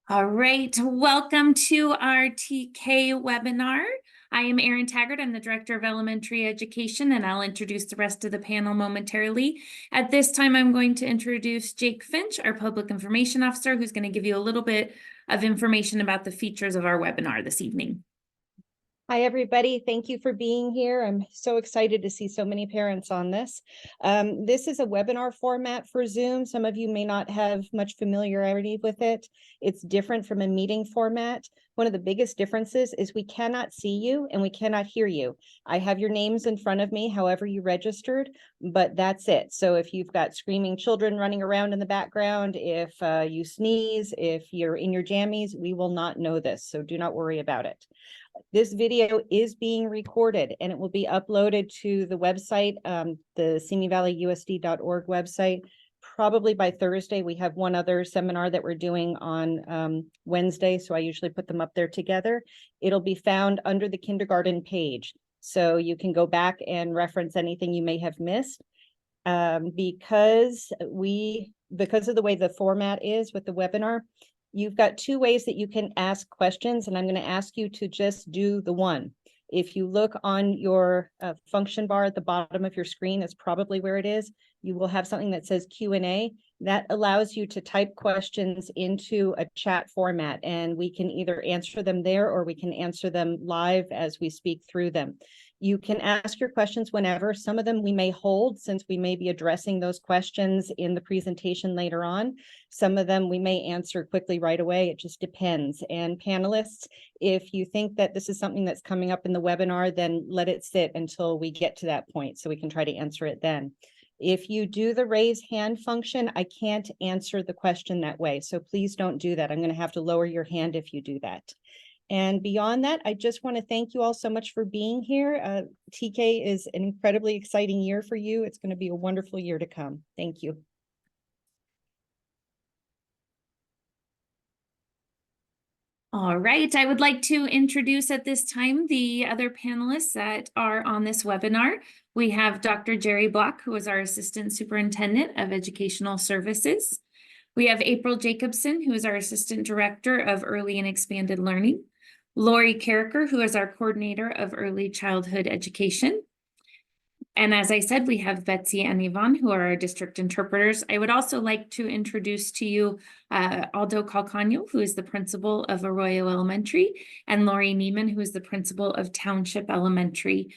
All right, welcome to our TK webinar. I am Erin Taggart. I'm the Director of Elementary Education, and I'll introduce the rest of the panel momentarily. At this time, I'm going to introduce Jake Finch, our Public Information Officer, who's going to give you a little bit of information about the features of our webinar this evening. Hi, everybody. Thank you for being here. I'm so excited to see so many parents on this. This is a webinar format for Zoom. Some of you may not have much familiarity with it. It's different from a meeting format. One of the biggest differences is we cannot see you and we cannot hear you. I have your names in front of me, however you registered, but that's it. So if you've got screaming children running around in the background, if you sneeze, if you're in your jammies, we will not know this. So do not worry about it. This video is being recorded and it will be uploaded to the website, the simivalleyusd.org website, probably by Thursday. We have one other seminar that we're doing on Wednesday, so I usually put them up there together. It'll be found under the kindergarten page, so you can go back and reference anything you may have missed. Because of the way the format is with the webinar, you've got two ways that you can ask questions, and I'm going to ask you to just do the one. If you look on your function bar at the bottom of your screen, that's probably where it is, you will have something that says Q&A. That allows you to type questions into a chat format, and we can either answer them there or we can answer them live as we speak through them. You can ask your questions whenever. Some of them we may hold since we may be addressing those questions in the presentation later on. Some of them we may answer quickly right away. It just depends. And panelists, if you think that this is something that's coming up in the webinar, then let it sit until we get to that point so we can try to answer it then. If you do the raise hand function, I can't answer the question that way. So please don't do that. I'm going to have to lower your hand if you do that. And beyond that, I just want to thank you all so much for being here. TK is an incredibly exciting year for you. It's going to be a wonderful year to come. Thank you. All right, I would like to introduce at this time the other panelists that are on this webinar. We have Dr. Jerry Block, who is our Assistant Superintendent of Educational Services. We have April Jacobson, who is our Assistant Director of Early and Expanded Learning. Lori Carricker, who is our Coordinator of Early Childhood Education. And as I said, we have Betsy and Yvonne, who are our district interpreters. I would also like to introduce to you Aldo Calcano, who is the principal of Arroyo Elementary, and Lori Neiman, who is the principal of Township Elementary.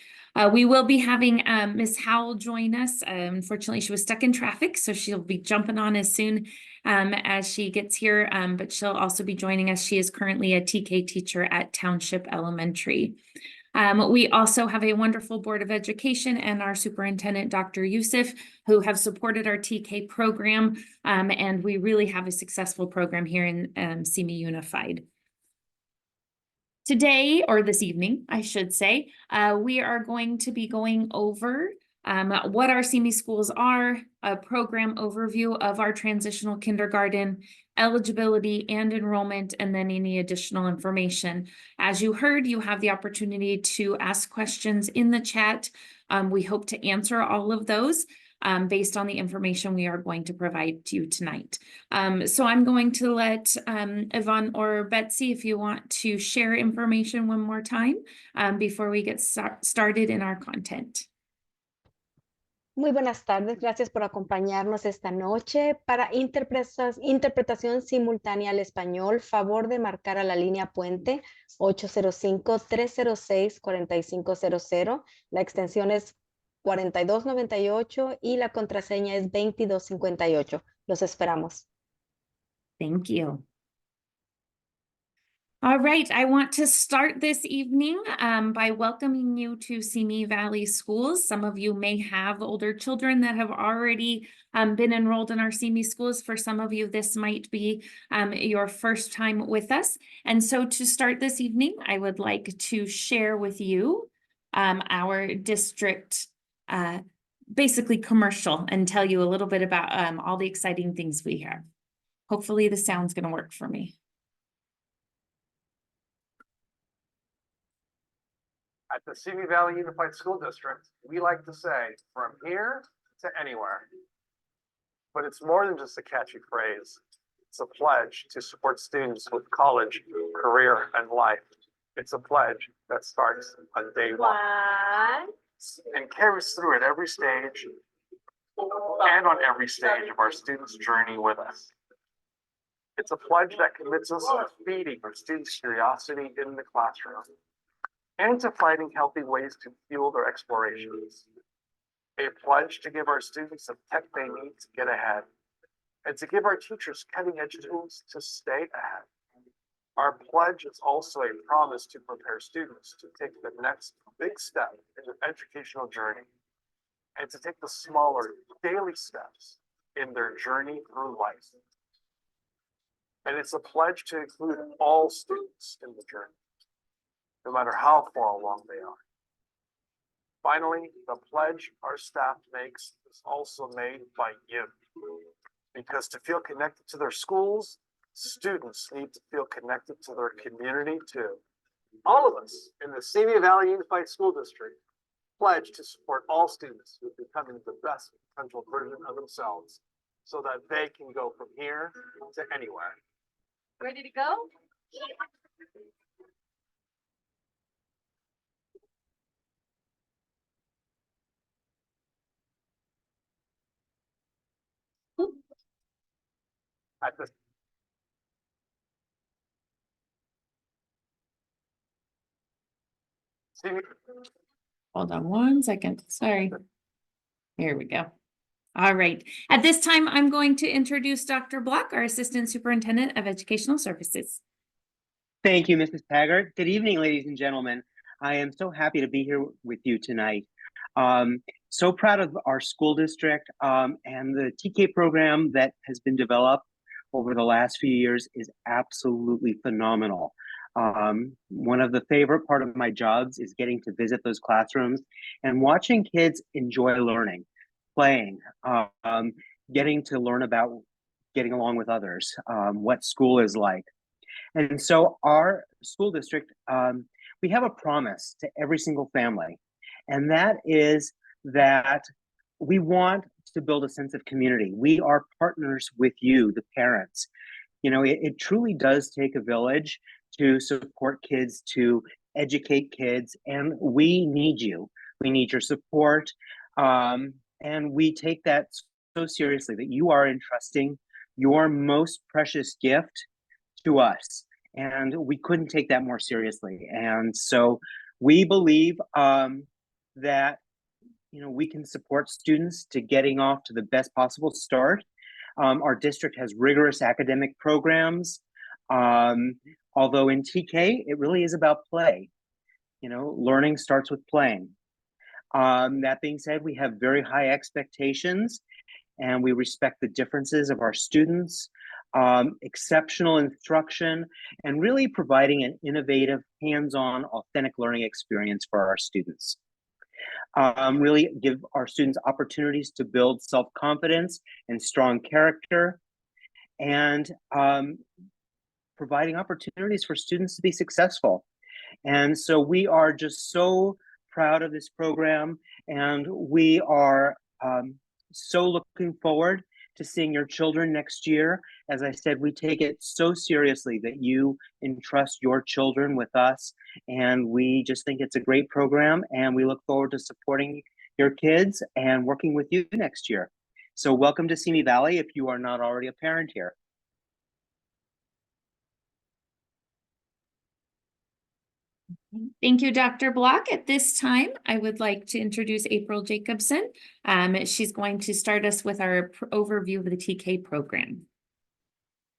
We will be having Ms. Howell join us. Unfortunately, she was stuck in traffic, so she'll be jumping on as soon as she gets here, but she'll also be joining us. She is currently a TK teacher at Township Elementary. We also have a wonderful Board of Education and our superintendent, Dr. Youssef, who have supported our TK program, and we really have a successful program here in Simi Unified. Today, or this evening, I should say, we are going to be going over what our Simi schools are, a program overview of our transitional kindergarten, eligibility and enrollment, and then any additional information. As you heard, you have the opportunity to ask questions in the chat. We hope to answer all of those based on the information we are going to provide to you tonight. So I'm going to let Yvonne or Betsy, if you want to share information one more time before we get started in our content. Muy buenas tardes, gracias por acompañarnos esta noche. Para interpretación simultánea al español, favor de marcar a la línea puente 805-306-4500. La extensión es 4298 y la contraseña es 2258. Los esperamos. Thank you. All right, I want to start this evening by welcoming you to Simi Valley Schools. Some of you may have older children that have already been enrolled in our Simi schools. For some of you, this might be your first time with us. And so to start this evening, I would like to share with you our district basically commercial and tell you a little bit about all the exciting things we have. Hopefully the sound's going to work for me. At the Simi Valley Unified School District, we like to say, from here to anywhere. But it's more than just a catchy phrase. It's a pledge to support students with college, career, and life. It's a pledge that starts on day one and carries through at every stage and on every stage of our students' journey with us. It's a pledge that commits us to feeding our students' curiosity in the classroom and to finding healthy ways to fuel their explorations. A pledge to give our students the tech they need to get ahead and to give our teachers cutting-edge tools to stay ahead. Our pledge is also a promise to prepare students to take the next big step in their educational journey and to take the smaller daily steps in their journey through life. And it's a pledge to include all students in the journey, no matter how far along they are. Finally, the pledge our staff makes is also made by you. Because to feel connected to their schools, students need to feel connected to their community too. All of us in the Simi Valley Unified School District pledge to support all students who are becoming the best potential version of themselves so that they can go from here to anywhere. Ready to go? At this Simi, Hold on one second. Sorry. Here we go. All right. At this time, I'm going to introduce Dr. Block, our Assistant Superintendent of Educational Services. Thank you, Mrs. Taggart. Good evening, ladies and gentlemen. I am so happy to be here with you tonight. So proud of our school district and the TK program that has been developed over the last few years is absolutely phenomenal. One of the favorite part of my jobs is getting to visit those classrooms and watching kids enjoy learning, playing, getting to learn about getting along with others, what school is like. And so our school district, we have a promise to every single family, and that is that we want to build a sense of community. We are partners with you, the parents. You know, it truly does take a village to support kids, to educate kids, and we need you. We need your support, and we take that so seriously that you are entrusting your most precious gift to us, and we couldn't take that more seriously. And so we believe that we can support students to getting off to the best possible start. Our district has rigorous academic programs, although in TK it really is about play. Learning starts with playing. That being said, we have very high expectations and we respect the differences of our students, exceptional instruction, and really providing an innovative, hands-on, authentic learning experience for our students. Really give our students opportunities to build self-confidence and strong character, and providing opportunities for students to be successful. And so we are just so proud of this program, and we are so looking forward to seeing your children next year. As I said, we take it so seriously that you entrust your children with us, and we just think it's a great program, and we look forward to supporting your kids and working with you next year. So welcome to Simi Valley if you are not already a parent here. Thank you, Dr. Block. At this time, I would like to introduce April Jacobson. She's going to start us with our overview of the TK program.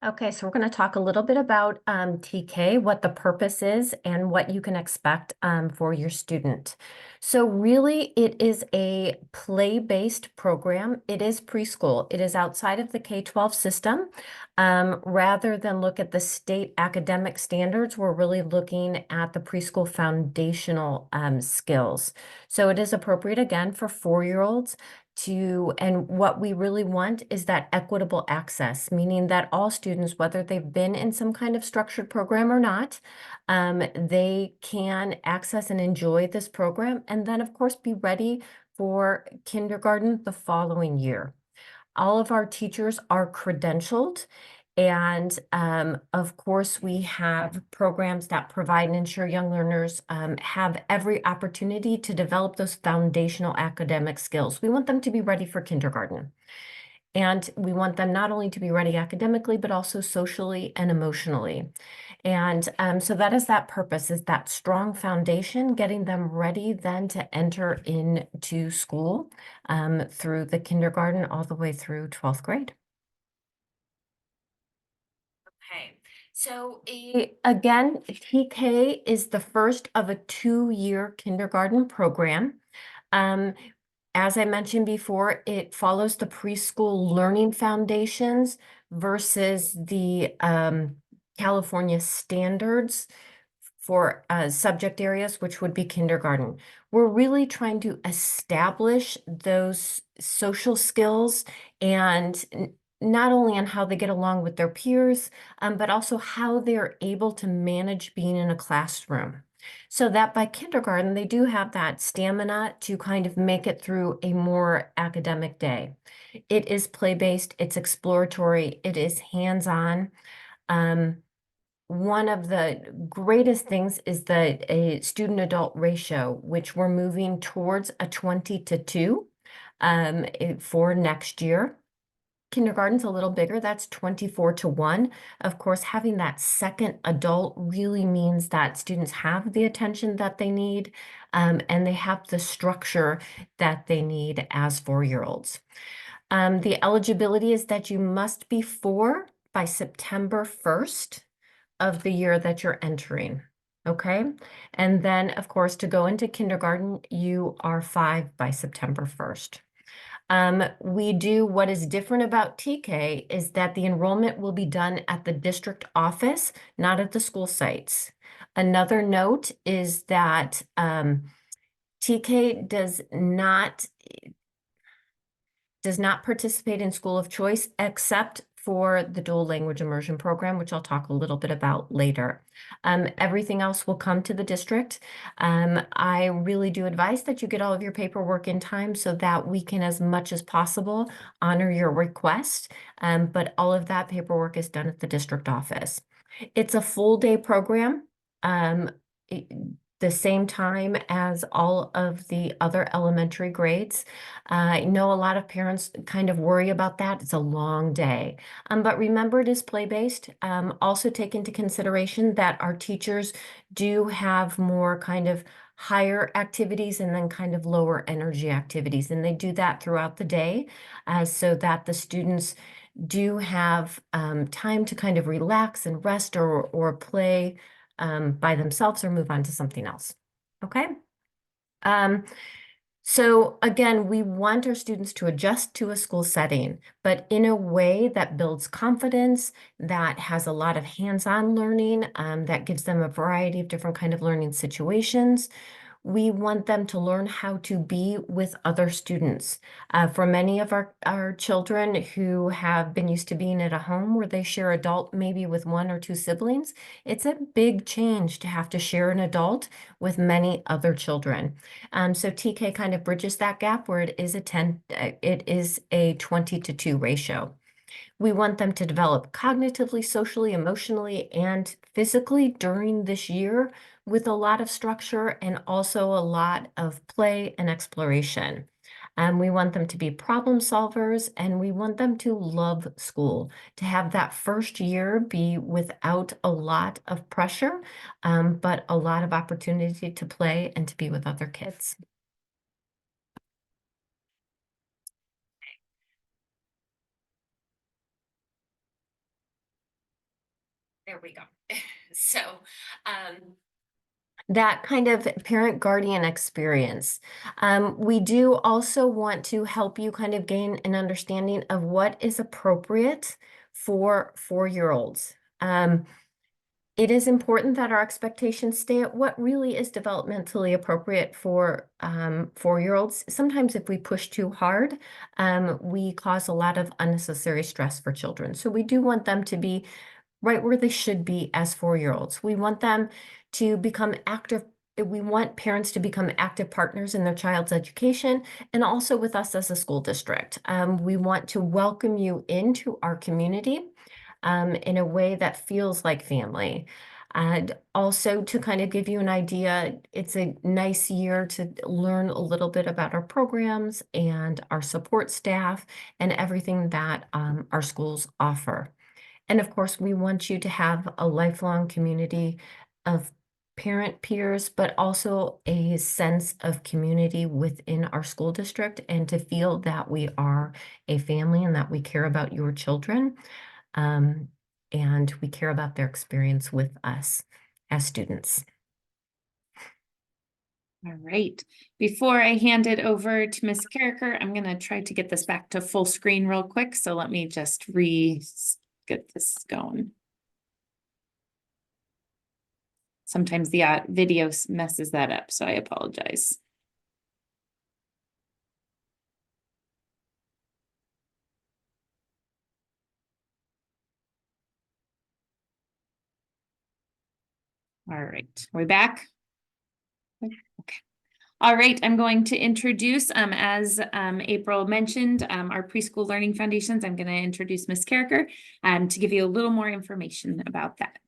Okay, so we're going to talk a little bit about TK, what the purpose is, and what you can expect for your student. So really, it is a play-based program. It is preschool. It is outside of the K-12 system. Rather than look at the state academic standards, we're really looking at the preschool foundational skills. So it is appropriate, again, for 4-year-olds. And what we really want is that equitable access, meaning that all students, whether they've been in some kind of structured program or not, they can access and enjoy this program, and then of course be ready for kindergarten the following year. All of our teachers are credentialed, And of course, we have programs that provide and ensure young learners have every opportunity to develop those foundational academic skills. We want them to be ready for kindergarten. And we want them not only to be ready academically, but also socially and emotionally. And so that is that purpose, is that strong foundation, getting them ready then to enter into school through the kindergarten all the way through 12th grade. Okay, so again, TK is the first of a 2-year kindergarten program. As I mentioned before, it follows the preschool learning foundations versus the California standards for subject areas, which would be kindergarten. We're really trying to establish those social skills and not only on how they get along with their peers, but also how they're able to manage being in a classroom. So that by kindergarten, they do have that stamina to kind of make it through a more academic day. It is play-based, it's exploratory, it is hands-on. One of the greatest things is the student-adult ratio, which we're moving towards a 20-2 for next year. Kindergarten's a little bigger, that's 24-1. Of course, having that second adult really means that students have the attention that they need, and they have the structure that they need as 4-year-olds. The eligibility is that you must be 4 by September 1st of the year that you're entering, okay? And then, of course, to go into kindergarten, you are 5 by September 1st. We do, what is different about TK is that the enrollment will be done at the district office, not at the school sites. Another note is that TK does not participate in school of choice except for the dual language immersion program, which I'll talk a little bit about later. Everything else will come to the district. I really do advise that you get all of your paperwork in time so that we can, as much as possible, honor your request. But all of that paperwork is done at the district office. It's a full day program. The same time as all of the other elementary grades. I know a lot of parents kind of worry about that. It's a long day. But remember, it is play-based. Also take into consideration that our teachers do have more kind of higher activities and then kind of lower energy activities. And they do that throughout the day so that the students do have time to kind of relax and rest or play by themselves or move on to something else. Okay. So again, we want our students to adjust to a school setting, but in a way that builds confidence, that has a lot of hands-on learning, that gives them a variety of different kind of learning situations. We want them to learn how to be with other students. For many of our children who have been used to being at a home where they share adult maybe with 1 or 2 siblings, it's a big change to have to share an adult with many other children. So TK kind of bridges that gap where it is a 20-2 ratio. We want them to develop cognitively, socially, emotionally, and physically during this year with a lot of structure and also a lot of play and exploration. We want them to be problem solvers, and we want them to love school, to have that first year be without a lot of pressure, but a lot of opportunity to play and to be with other kids. There we go. So that kind of parent-guardian experience. We do also want to help you kind of gain an understanding of what is appropriate for 4-year-olds. It is important that our expectations stay at what really is developmentally appropriate for 4-year-olds. Sometimes if we push too hard, we cause a lot of unnecessary stress for children. So we do want them to be right where they should be as 4-year-olds. We want them to become active. We want parents to become active partners in their child's education and also with us as a school district. We want to welcome you into our community. in a way that feels like family. And also to kind of give you an idea, it's a nice year to learn a little bit about our programs and our support staff and everything that our schools offer. And of course, we want you to have a lifelong community of parent peers, but also a sense of community within our school district and to feel that we are a family and that we care about your children. And we care about their experience with us as students. All right. Before I hand it over to Ms. Carricker, I'm going to try to get this back to full screen real quick. So let me just get this going. Sometimes the video messes that up, so I apologize. All right, we're back. Okay. All right, I'm going to introduce, as April mentioned, our preschool learning foundations. I'm going to introduce Ms. Carricker to give you a little more information about that.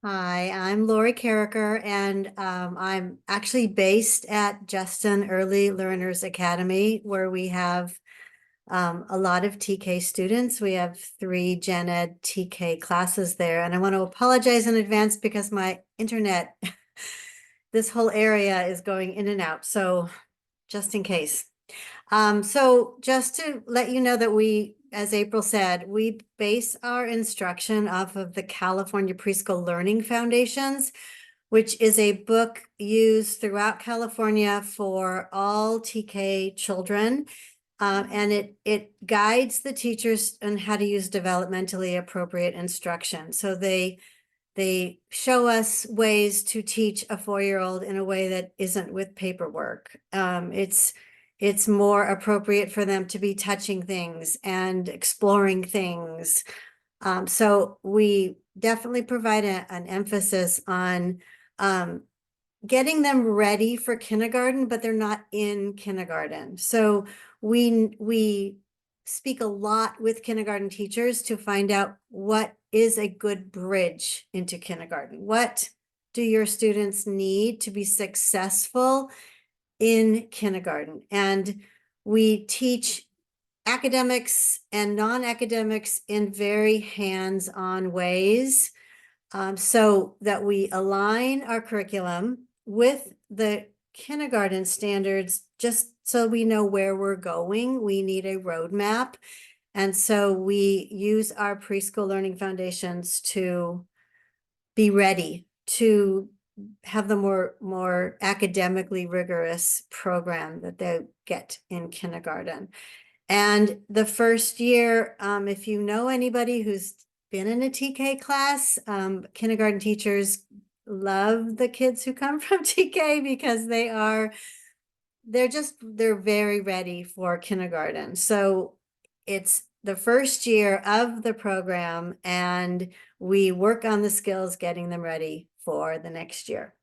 Hi, I'm Lori Carricker, and I'm actually based at Justin Early Learners Academy, where we have a lot of TK students. We have 3 Gen Ed TK classes there, and I want to apologize in advance because my internet, this whole area is going in and out, so just in case. So just to let you know that we, as April said, we base our instruction off of the California Preschool Learning Foundations, which is a book used throughout California for all TK children. And it guides the teachers on how to use developmentally appropriate instruction. So they show us ways to teach a 4-year-old in a way that isn't with paperwork. It's more appropriate for them to be touching things and exploring things. So we definitely provide an emphasis on getting them ready for kindergarten, but they're not in kindergarten. So we speak a lot with kindergarten teachers to find out what is a good bridge into kindergarten. What do your students need to be successful in kindergarten? And we teach academics and non-academics in very hands-on ways, so that we align our curriculum with the kindergarten standards, just so we know where we're going. We need a roadmap. And so we use our preschool learning foundations to be ready to have the more academically rigorous program that they get in kindergarten. And the first year, if you know anybody who's been in a TK class, kindergarten teachers love the kids who come from TK because they're very ready for kindergarten. So it's the first year of the program, and we work on the skills, getting them ready for the next year.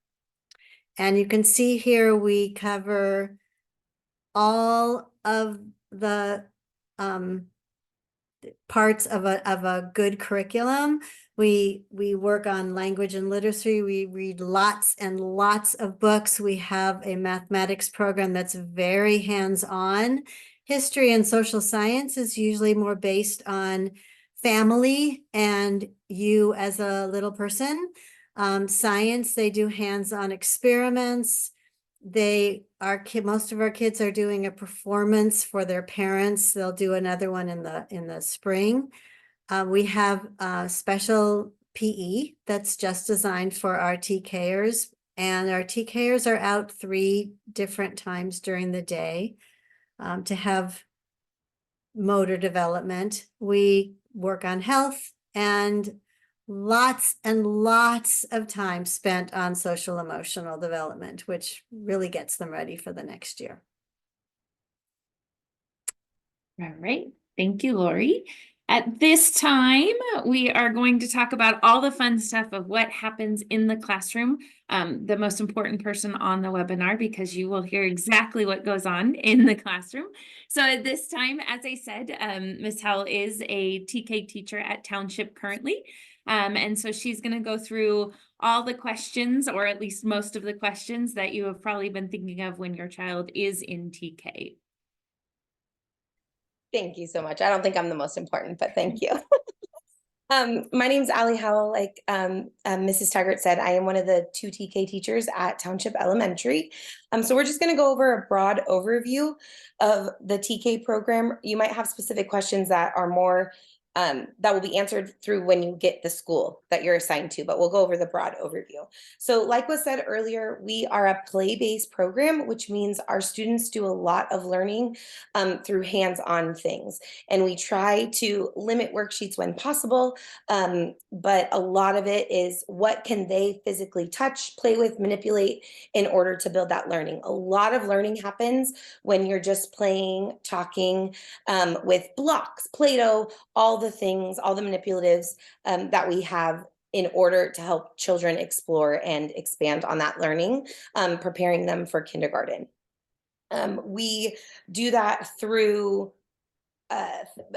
And you can see here, we cover all of the parts of a good curriculum. We work on language and literacy. We read lots and lots of books. We have a mathematics program that's very hands-on. History and social science is usually more based on family and you as a little person. Science, they do hands-on experiments. Most of our kids are doing a performance for their parents. They'll do another one in the spring. We have special PE that's just designed for our TKers, and our TKers are out 3 different times during the day to have motor development. We work on health, and lots and lots of time spent on social emotional development, which really gets them ready for the next year. All right. Thank you, Lori. At this time, we are going to talk about all the fun stuff of what happens in the classroom. The most important person on the webinar, because you will hear exactly what goes on in the classroom. So at this time, as I said, Ms. Howell is a TK teacher at Township currently. And so she's going to go through all the questions, or at least most of the questions that you have probably been thinking of when your child is in TK. Thank you so much. I don't think I'm the most important, but thank you. My name's Allie Howell. Like Mrs. Taggart said, I am one of the 2 TK teachers at Township Elementary. So we're just going to go over a broad overview of the TK program. You might have specific questions that are more that will be answered through when you get the school that you're assigned to, but we'll go over the broad overview. So like was said earlier, we are a play-based program, which means our students do a lot of learning through hands-on things. And we try to limit worksheets when possible, but a lot of it is what can they physically touch, play with, manipulate in order to build that learning. A lot of learning happens when you're just playing, talking with blocks, Play-Doh, all the things, all the manipulatives that we have in order to help children explore and expand on that learning, preparing them for kindergarten. We do that through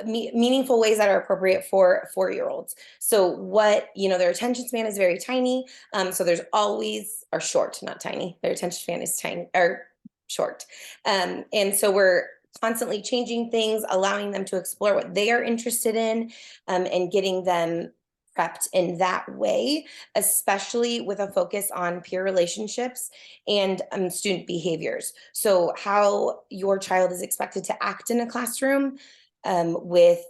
meaningful ways that are appropriate for 4-year-olds. So what, their attention span is very tiny. So there's always, or short, not tiny. Their attention span is tiny, or short. And so we're constantly changing things, allowing them to explore what they are interested in, and getting them prepped in that way, especially with a focus on peer relationships and student behaviors. So how your child is expected to act in a classroom, with,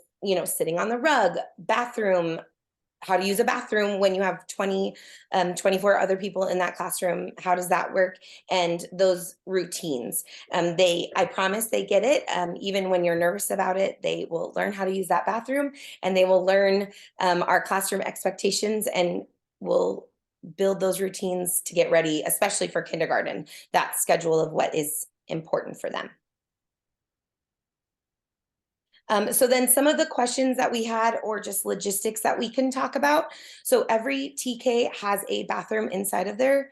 sitting on the rug, bathroom, how to use a bathroom when you have 24 other people in that classroom. How does that work? And those routines. I promise they get it. Even when you're nervous about it, they will learn how to use that bathroom, and they will learn our classroom expectations, and will build those routines to get ready, especially for kindergarten, that schedule of what is important for them. So then some of the questions that we had, or just logistics that we can talk about. So every TK has a bathroom inside of their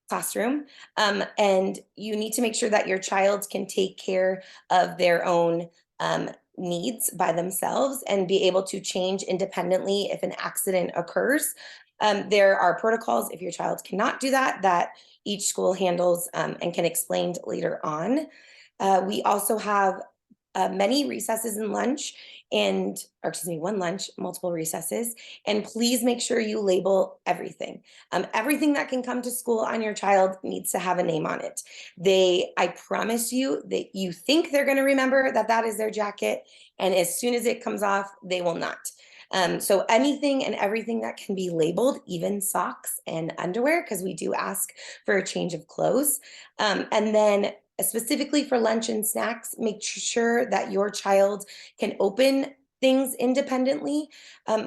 classroom, and you need to make sure that your child can take care of their own needs by themselves and be able to change independently if an accident occurs. There are protocols if your child cannot do that, that each school handles and can explain later on. We also have many recesses and lunch, one lunch, multiple recesses, and please make sure you label everything. Everything that can come to school on your child needs to have a name on it. I promise you that you think they're going to remember that is their jacket, and as soon as it comes off, they will not. So anything and everything that can be labeled, even socks and underwear, because we do ask for a change of clothes. And then specifically for lunch and snacks, make sure that your child can open things independently.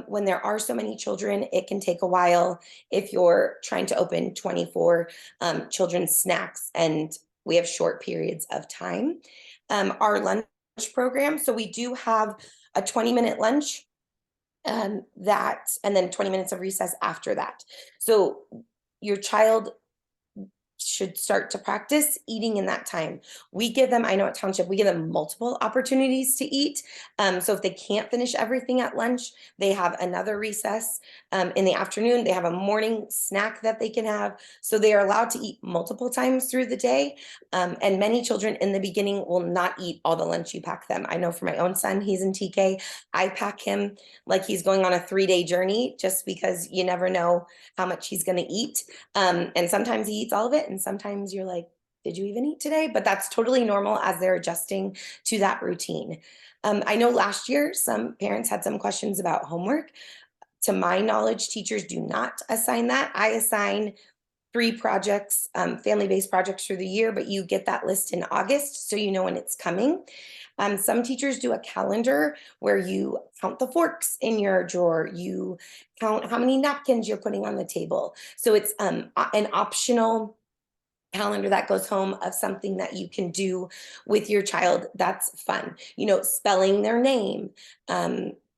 When there are so many children, it can take a while if you're trying to open 24 children's snacks, and we have short periods of time. Our lunch program, so we do have a 20-minute lunch, and then 20 minutes of recess after that. So your child should start to practice eating in that time. We give them, I know at Township, we give them multiple opportunities to eat. So if they can't finish everything at lunch, they have another recess in the afternoon. They have a morning snack that they can have. So they are allowed to eat multiple times through the day. And many children in the beginning will not eat all the lunch you pack them. I know for my own son, he's in TK. I pack him like he's going on a 3-day journey, just because you never know how much he's going to eat. And sometimes he eats all of it, and sometimes you're like, did you even eat today? But that's totally normal as they're adjusting to that routine. I know last year some parents had some questions about homework. To my knowledge, teachers do not assign that. I assign 3 projects, family-based projects through the year, but you get that list in August, so you know when it's coming. Some teachers do a calendar where you count the forks in your drawer, you count how many napkins you're putting on the table. So it's an optional calendar that goes home of something that you can do with your child that's fun. Spelling their name,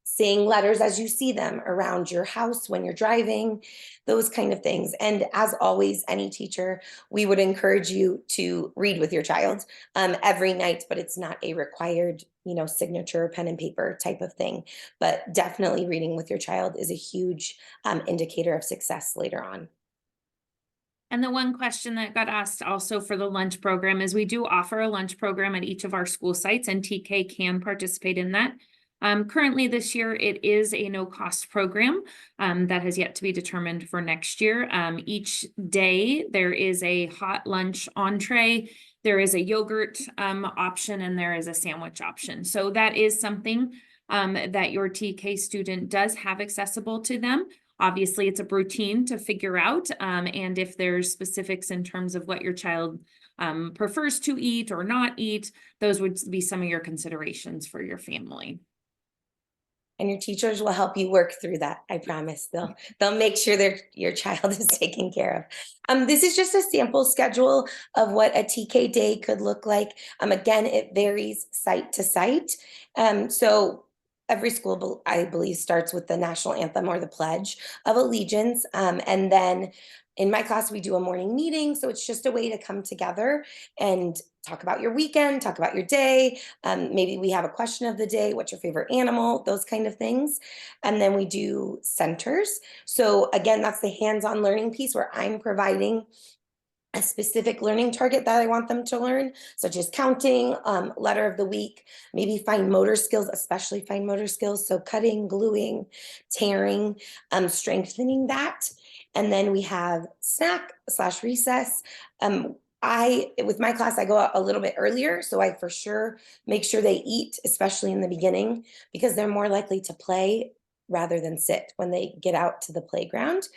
saying letters as you see them around your house when you're driving, those kind of things. And as always, any teacher, we would encourage you to read with your child every night, but it's not a required, signature, pen and paper type of thing. But definitely reading with your child is a huge indicator of success later on. And the one question that got asked also for the lunch program is we do offer a lunch program at each of our school sites, and TK can participate in that. Currently this year, it is a no-cost program that has yet to be determined for next year. Each day, there is a hot lunch entree, there is a yogurt option, and there is a sandwich option. So that is something that your TK student does have accessible to them. Obviously, it's a routine to figure out, and if there's specifics in terms of what your child prefers to eat or not eat, those would be some of your considerations for your family. And your teachers will help you work through that. I promise. They'll make sure your child is taken care of. This is just a sample schedule of what a TK day could look like. Again, it varies site to site. So every school, I believe, starts with the national anthem or the Pledge of Allegiance. And then in my class, we do a morning meeting. So it's just a way to come together and talk about your weekend, talk about your day. Maybe we have a question of the day, what's your favorite animal, those kind of things. And then we do centers. So again, that's the hands-on learning piece where I'm providing a specific learning target that I want them to learn, such as counting, letter of the week, maybe fine motor skills, especially fine motor skills. So cutting, gluing, tearing, strengthening that. And then we have snack/recess. With my class, I go out a little bit earlier, so I for sure make sure they eat, especially in the beginning, because they're more likely to play rather than sit when they get out to the playground.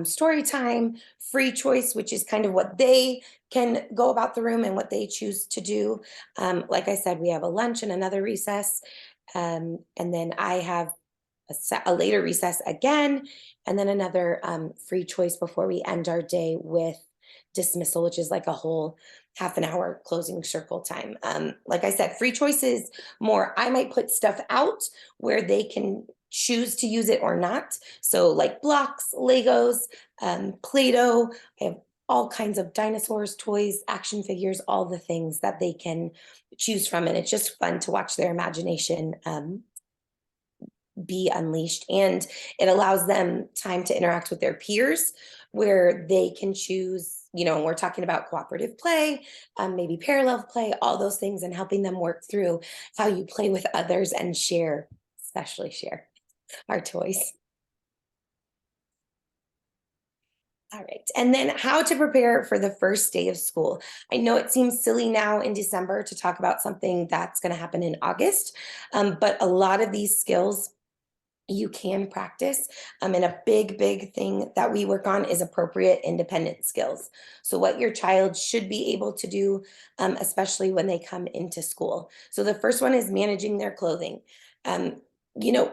Story time, free choice, which is kind of what they can go about the room and what they choose to do. Like I said, we have a lunch and another recess. And then I have a later recess again, and then another free choice before we end our day with dismissal, which is like a whole half an hour closing circle time. Like I said, free choice is more, I might put stuff out where they can choose to use it or not. So like blocks, Legos, Play-Doh, I have all kinds of dinosaurs, toys, action figures, all the things that they can choose from. And it's just fun to watch their imagination be unleashed, and it allows them time to interact with their peers where they can choose, we're talking about cooperative play, maybe parallel play, all those things, and helping them work through how you play with others and share, especially share our toys. All right, and then how to prepare for the first day of school. I know it seems silly now in December to talk about something that's going to happen in August, but a lot of these skills you can practice. And a big thing that we work on is appropriate independent skills. So what your child should be able to do, especially when they come into school. So the first one is managing their clothing.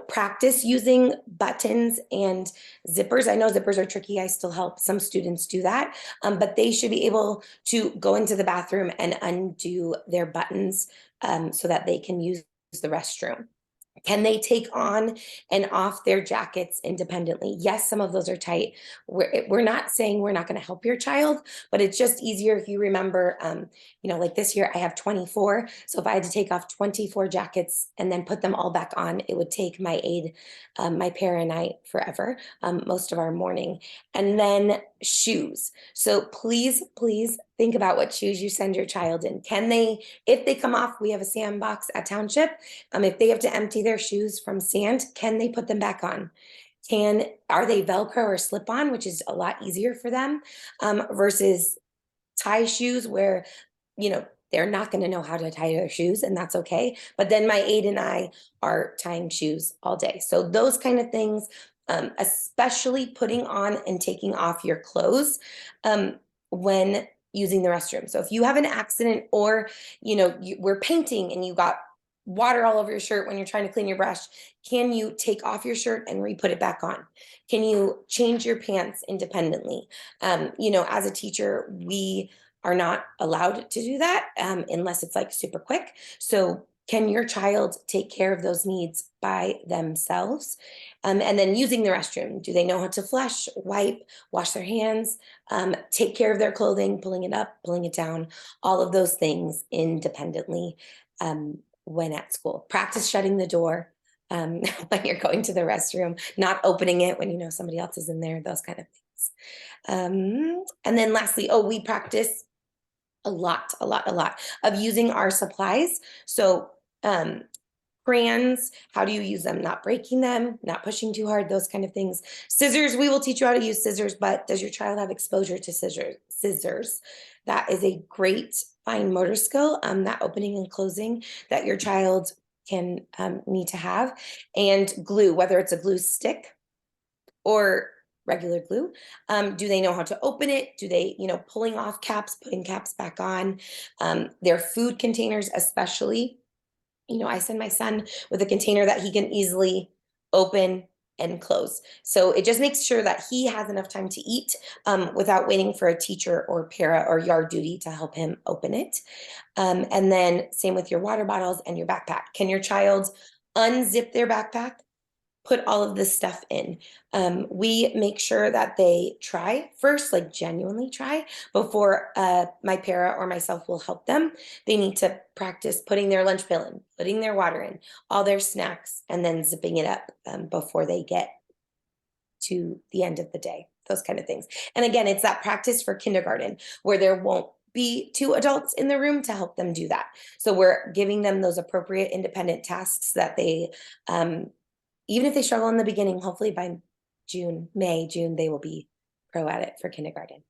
Practice using buttons and zippers. I know zippers are tricky. I still help some students do that, but they should be able to go into the bathroom and undo their buttons so that they can use the restroom. Can they take on and off their jackets independently? Yes, some of those are tight. We're not saying we're not going to help your child, but it's just easier if you remember, like this year I have 24. So if I had to take off 24 jackets and then put them all back on, it would take my aide, my para and I forever, most of our morning. And then shoes. So please think about what shoes you send your child in. If they come off, we have a sandbox at Township. If they have to empty their shoes from sand, can they put them back on? Are they Velcro or slip-on, which is a lot easier for them, versus tie shoes where, they're not going to know how to tie their shoes, and that's okay. But then my aide and I are tying shoes all day. So those kind of things, especially putting on and taking off your clothes when using the restroom. So if you have an accident or, we're painting and you got water all over your shirt when you're trying to clean your brush, can you take off your shirt and re-put it back on? Can you change your pants independently? As a teacher, we are not allowed to do that unless it's like super quick. So Can your child take care of those needs by themselves? And then using the restroom, do they know how to flush, wipe, wash their hands, take care of their clothing, pulling it up, pulling it down, all of those things independently when at school. Practice shutting the door when you're going to the restroom, not opening it when you know somebody else is in there, those kind of things. And then lastly, we practice a lot of using our supplies. So crayons, how do you use them? Not breaking them, not pushing too hard, those kind of things. Scissors, we will teach you how to use scissors, but does your child have exposure to scissors? That is a great fine motor skill, that opening and closing that your child can need to have. And glue, whether it's a glue stick or regular glue. Do they know how to open it? Do they, pulling off caps, putting caps back on? Their food containers, especially. I send my son with a container that he can easily open and close. So it just makes sure that he has enough time to eat without waiting for a teacher or para or yard duty to help him open it. And then same with your water bottles and your backpack. Can your child unzip their backpack? Put all of this stuff in. We make sure that they try first, like genuinely try, before my para or myself will help them. They need to practice putting their lunch pail in, putting their water in, all their snacks, and then zipping it up before they get to the end of the day, those kind of things. And again, it's that practice for kindergarten where there won't be two adults in the room to help them do that. So we're giving them those appropriate independent tasks that they, even if they struggle in the beginning, hopefully by May, June, they will be pro at it for kindergarten.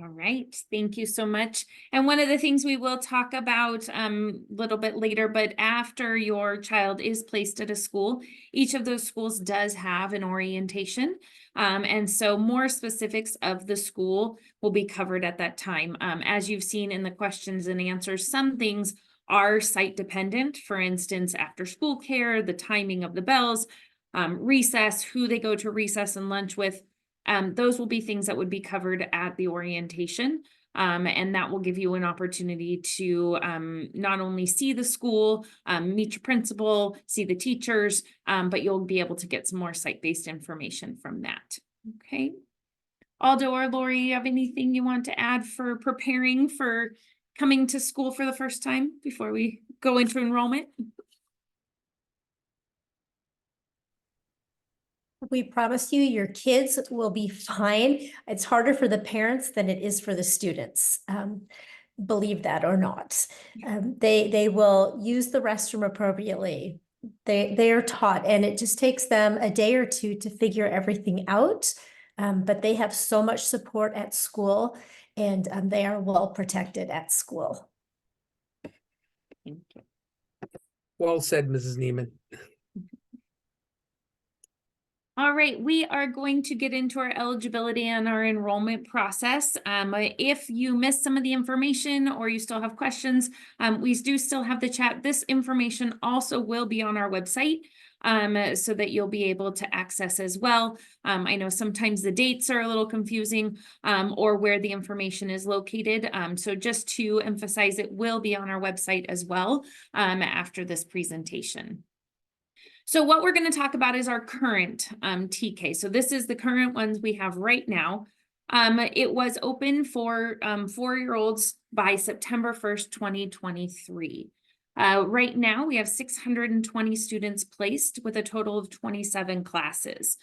All right, thank you so much. And one of the things we will talk about a little bit later, but after your child is placed at a school, each of those schools does have an orientation. And so more specifics of the school will be covered at that time. As you've seen in the questions and answers, some things are site dependent. For instance, after school care, the timing of the bells, recess, who they go to recess and lunch with. Those will be things that would be covered at the orientation. And that will give you an opportunity to not only see the school, meet your principal, see the teachers, but you'll be able to get some more site-based information from that. Okay. Aldo or Lori, you have anything you want to add for preparing for coming to school for the first time before we go into enrollment? We promise you your kids will be fine. It's harder for the parents than it is for the students. Believe that or not. They will use the restroom appropriately. They are taught, and it just takes them a day or two to figure everything out. But they have so much support at school, and they are well protected at school. Thank you. Well said, Mrs. Neiman. All right, we are going to get into our eligibility and our enrollment process. If you missed some of the information or you still have questions, we do still have the chat. This information also will be on our website so that you'll be able to access as well. I know sometimes the dates are a little confusing or where the information is located. So just to emphasize, it will be on our website as well after this presentation. So what we're going to talk about is our current TK. So this is the current ones we have right now. It was open for 4-year-olds by September 1st, 2023. Right now, we have 620 students placed with a total of 27 classes.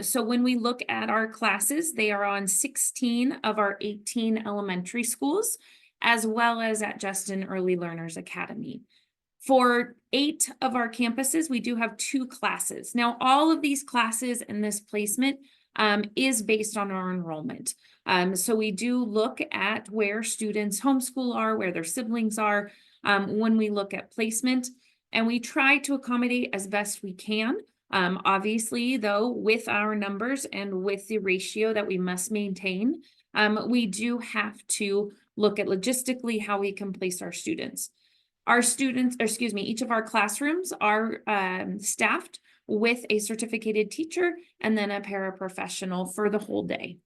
So when we look at our classes, they are on 16 of our 18 elementary schools, as well as at Justin Early Learners Academy. For 8 of our campuses, we do have 2 classes. Now, all of these classes and this placement is based on our enrollment. So we do look at where students homeschool are, where their siblings are, when we look at placement, and we try to accommodate as best we can. Obviously, though, with our numbers and with the ratio that we must maintain, we do have to look at logistically how we can place our students. Our students, each of our classrooms are staffed with a certificated teacher and then a paraprofessional for the whole day.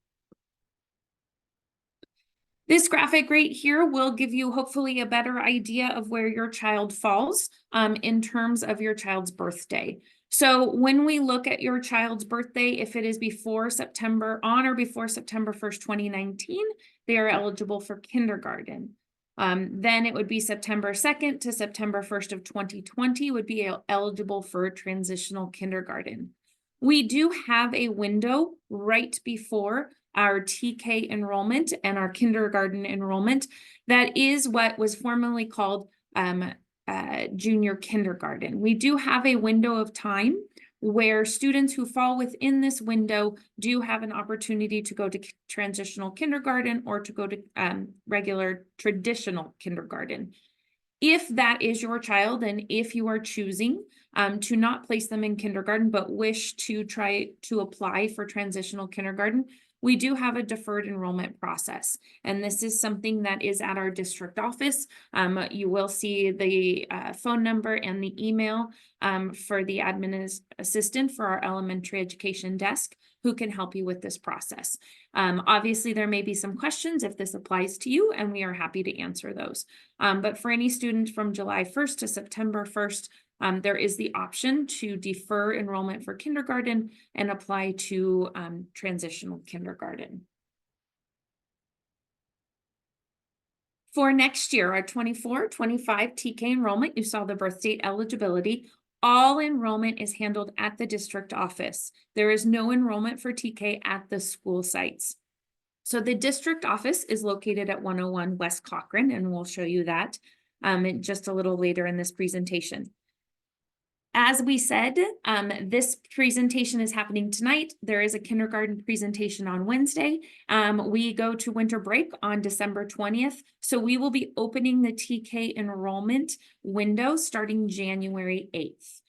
This graphic right here will give you hopefully a better idea of where your child falls in terms of your child's birthday. So when we look at your child's birthday, if it is on or before September 1st, 2019, they are eligible for kindergarten. Then it would be September 2nd to September 1st of 2020 would be eligible for transitional kindergarten. We do have a window right before our TK enrollment and our kindergarten enrollment. That is what was formerly called junior kindergarten. We do have a window of time where students who fall within this window do have an opportunity to go to transitional kindergarten or to go to regular traditional kindergarten. If that is your child, and if you are choosing to not place them in kindergarten, but wish to try to apply for transitional kindergarten, we do have a deferred enrollment process. And this is something that is at our district office. You will see the phone number and the email for the admin assistant for our elementary education desk who can help you with this process. Obviously, there may be some questions if this applies to you, and we are happy to answer those. But for any student from July 1st to September 1st, there is the option to defer enrollment for kindergarten and apply to transitional kindergarten. For next year, our 24-25 TK enrollment, you saw the birth date eligibility. All enrollment is handled at the district office. There is no enrollment for TK at the school sites. So the district office is located at 101 West Cochrane, and we'll show you that just a little later in this presentation. As we said, this presentation is happening tonight. There is a kindergarten presentation on Wednesday. We go to winter break on December 20th. So we will be opening the TK enrollment window starting January 8th.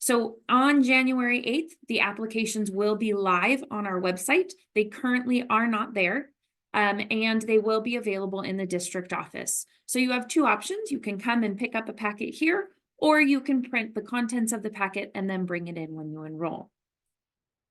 So on January 8th, the applications will be live on our website. They currently are not there. And they will be available in the district office. So you have two options. You can come and pick up a packet here, or you can print the contents of the packet and then bring it in when you enroll.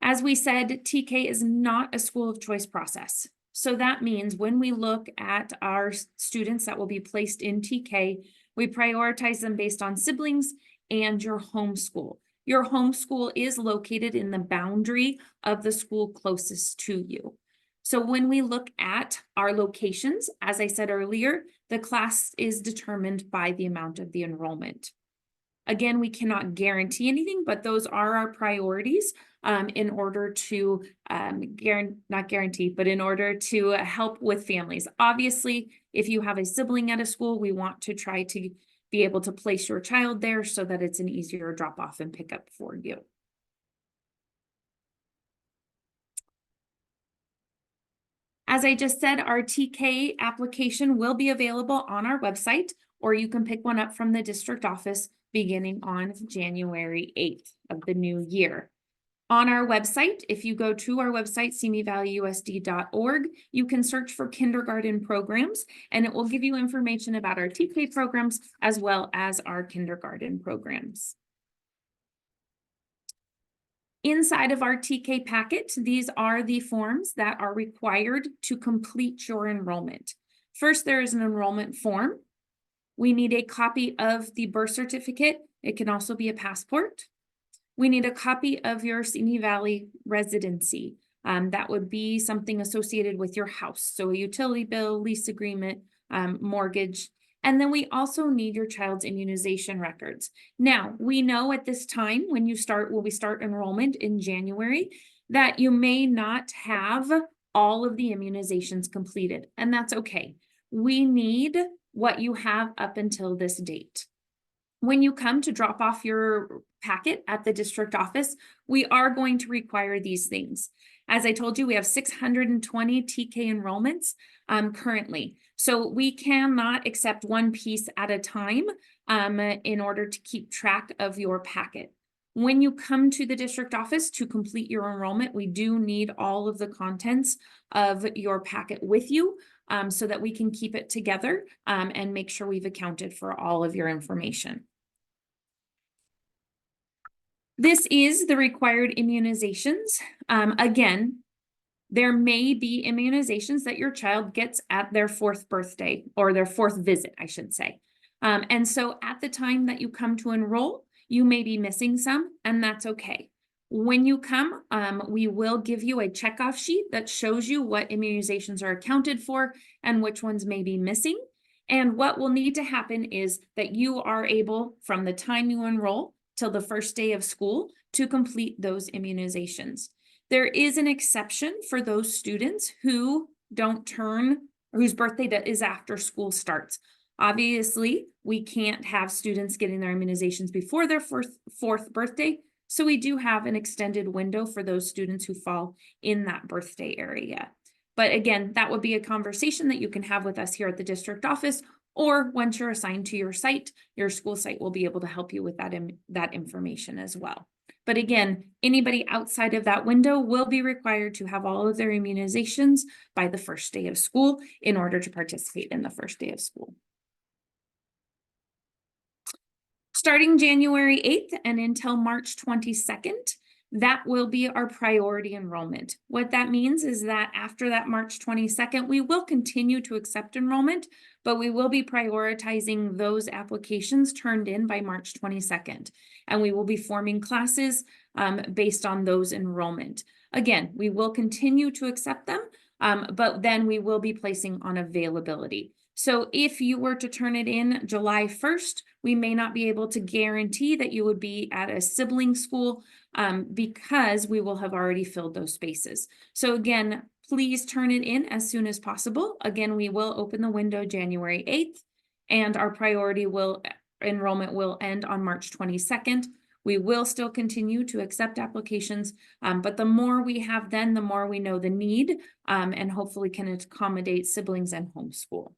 As we said, TK is not a school of choice process. So that means when we look at our students that will be placed in TK, we prioritize them based on siblings and your home school. Your home school is located in the boundary of the school closest to you. So when we look at our locations, as I said earlier, the class is determined by the amount of the enrollment. Again, we cannot guarantee anything, but those are our priorities in order to not guarantee, but in order to help with families. Obviously, if you have a sibling at a school, we want to try to be able to place your child there so that it's an easier drop off and pick up for you. As I just said, our TK application will be available on our website, or you can pick one up from the district office beginning on January 8th of the new year. On our website, if you go to our website, simivalleyusd.org, you can search for kindergarten programs, and it will give you information about our TK programs as well as our kindergarten programs. Inside of our TK packet, these are the forms that are required to complete your enrollment. First, there is an enrollment form. We need a copy of the birth certificate. It can also be a passport. We need a copy of your Simi Valley residency. That would be something associated with your house. So a utility bill, lease agreement, mortgage. And then we also need your child's immunization records. Now, we know at this time when we start enrollment in January, that you may not have all of the immunizations completed, and that's okay. We need what you have up until this date. When you come to drop off your packet at the district office, we are going to require these things. As I told you, we have 620 TK enrollments currently. So we cannot accept one piece at a time in order to keep track of your packet. When you come to the district office to complete your enrollment, we do need all of the contents of your packet with you so that we can keep it together and make sure we've accounted for all of your information. This is the required immunizations. Again, There may be immunizations that your child gets at their 4th birthday, or their 4th visit, I should say. And so at the time that you come to enroll, you may be missing some, and that's okay. When you come, we will give you a checkoff sheet that shows you what immunizations are accounted for and which ones may be missing. And what will need to happen is that you are able, from the time you enroll till the first day of school, to complete those immunizations. There is an exception for those students who don't turn, or whose birthday that is after school starts. Obviously, we can't have students getting their immunizations before their 4th birthday, so we do have an extended window for those students who fall in that birthday area. But again, that would be a conversation that you can have with us here at the district office, or once you're assigned to your site, your school site will be able to help you with that information as well. But again, anybody outside of that window will be required to have all of their immunizations by the first day of school in order to participate in the first day of school. Starting January 8th and until March 22nd, that will be our priority enrollment. What that means is that after that March 22nd, we will continue to accept enrollment, but we will be prioritizing those applications turned in by March 22nd. And we will be forming classes based on those enrollment. Again, we will continue to accept them, but then we will be placing on availability. So if you were to turn it in July 1st, we may not be able to guarantee that you would be at a sibling school because we will have already filled those spaces. So again, please turn it in as soon as possible. Again, we will open the window January 8th, and our priority enrollment will end on March 22nd. We will still continue to accept applications, but the more we have then, the more we know the need, and hopefully can accommodate siblings and homeschool.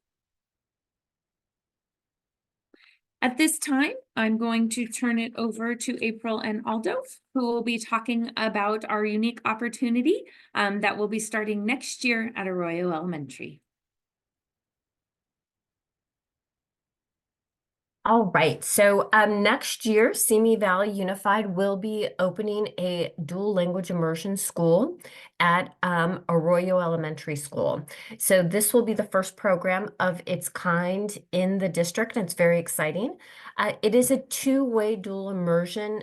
At this time, I'm going to turn it over to April and Aldo, who will be talking about our unique opportunity that will be starting next year at Arroyo Elementary. All right, so next year, Simi Valley Unified will be opening a dual language immersion school at Arroyo Elementary School. So this will be the first program of its kind in the district, and it's very exciting. It is a two-way dual immersion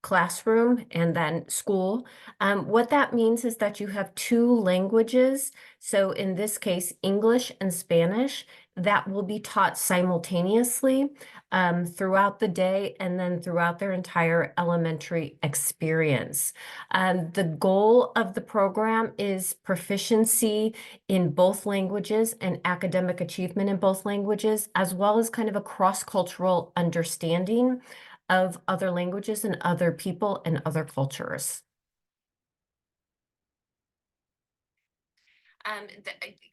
classroom and then school. What that means is that you have two languages. So in this case, English and Spanish, that will be taught simultaneously throughout the day and then throughout their entire elementary experience. The goal of the program is proficiency in both languages and academic achievement in both languages, as well as kind of a cross-cultural understanding of other languages and other people and other cultures.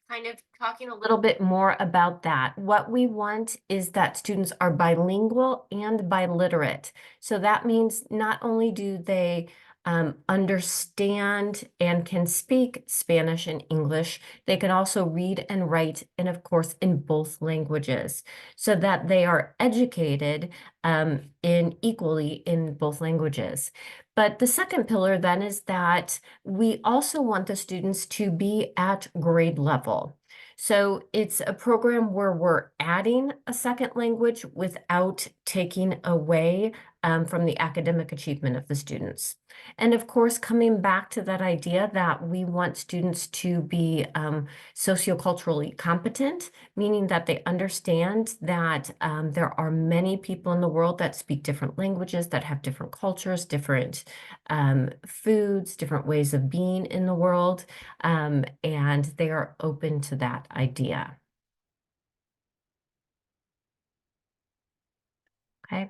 Kind of talking a little bit more about that. What we want is that students are bilingual and biliterate. So that means not only do they understand and can speak Spanish and English, they can also read and write, and of course in both languages, so that they are educated equally in both languages. But the second pillar then is that we also want the students to be at grade level. So it's a program where we're adding a second language without taking away from the academic achievement of the students. And of course, coming back to that idea that we want students to be socioculturally competent, meaning that they understand that there are many people in the world that speak different languages, that have different cultures, different foods, different ways of being in the world, and they are open to that idea. Okay.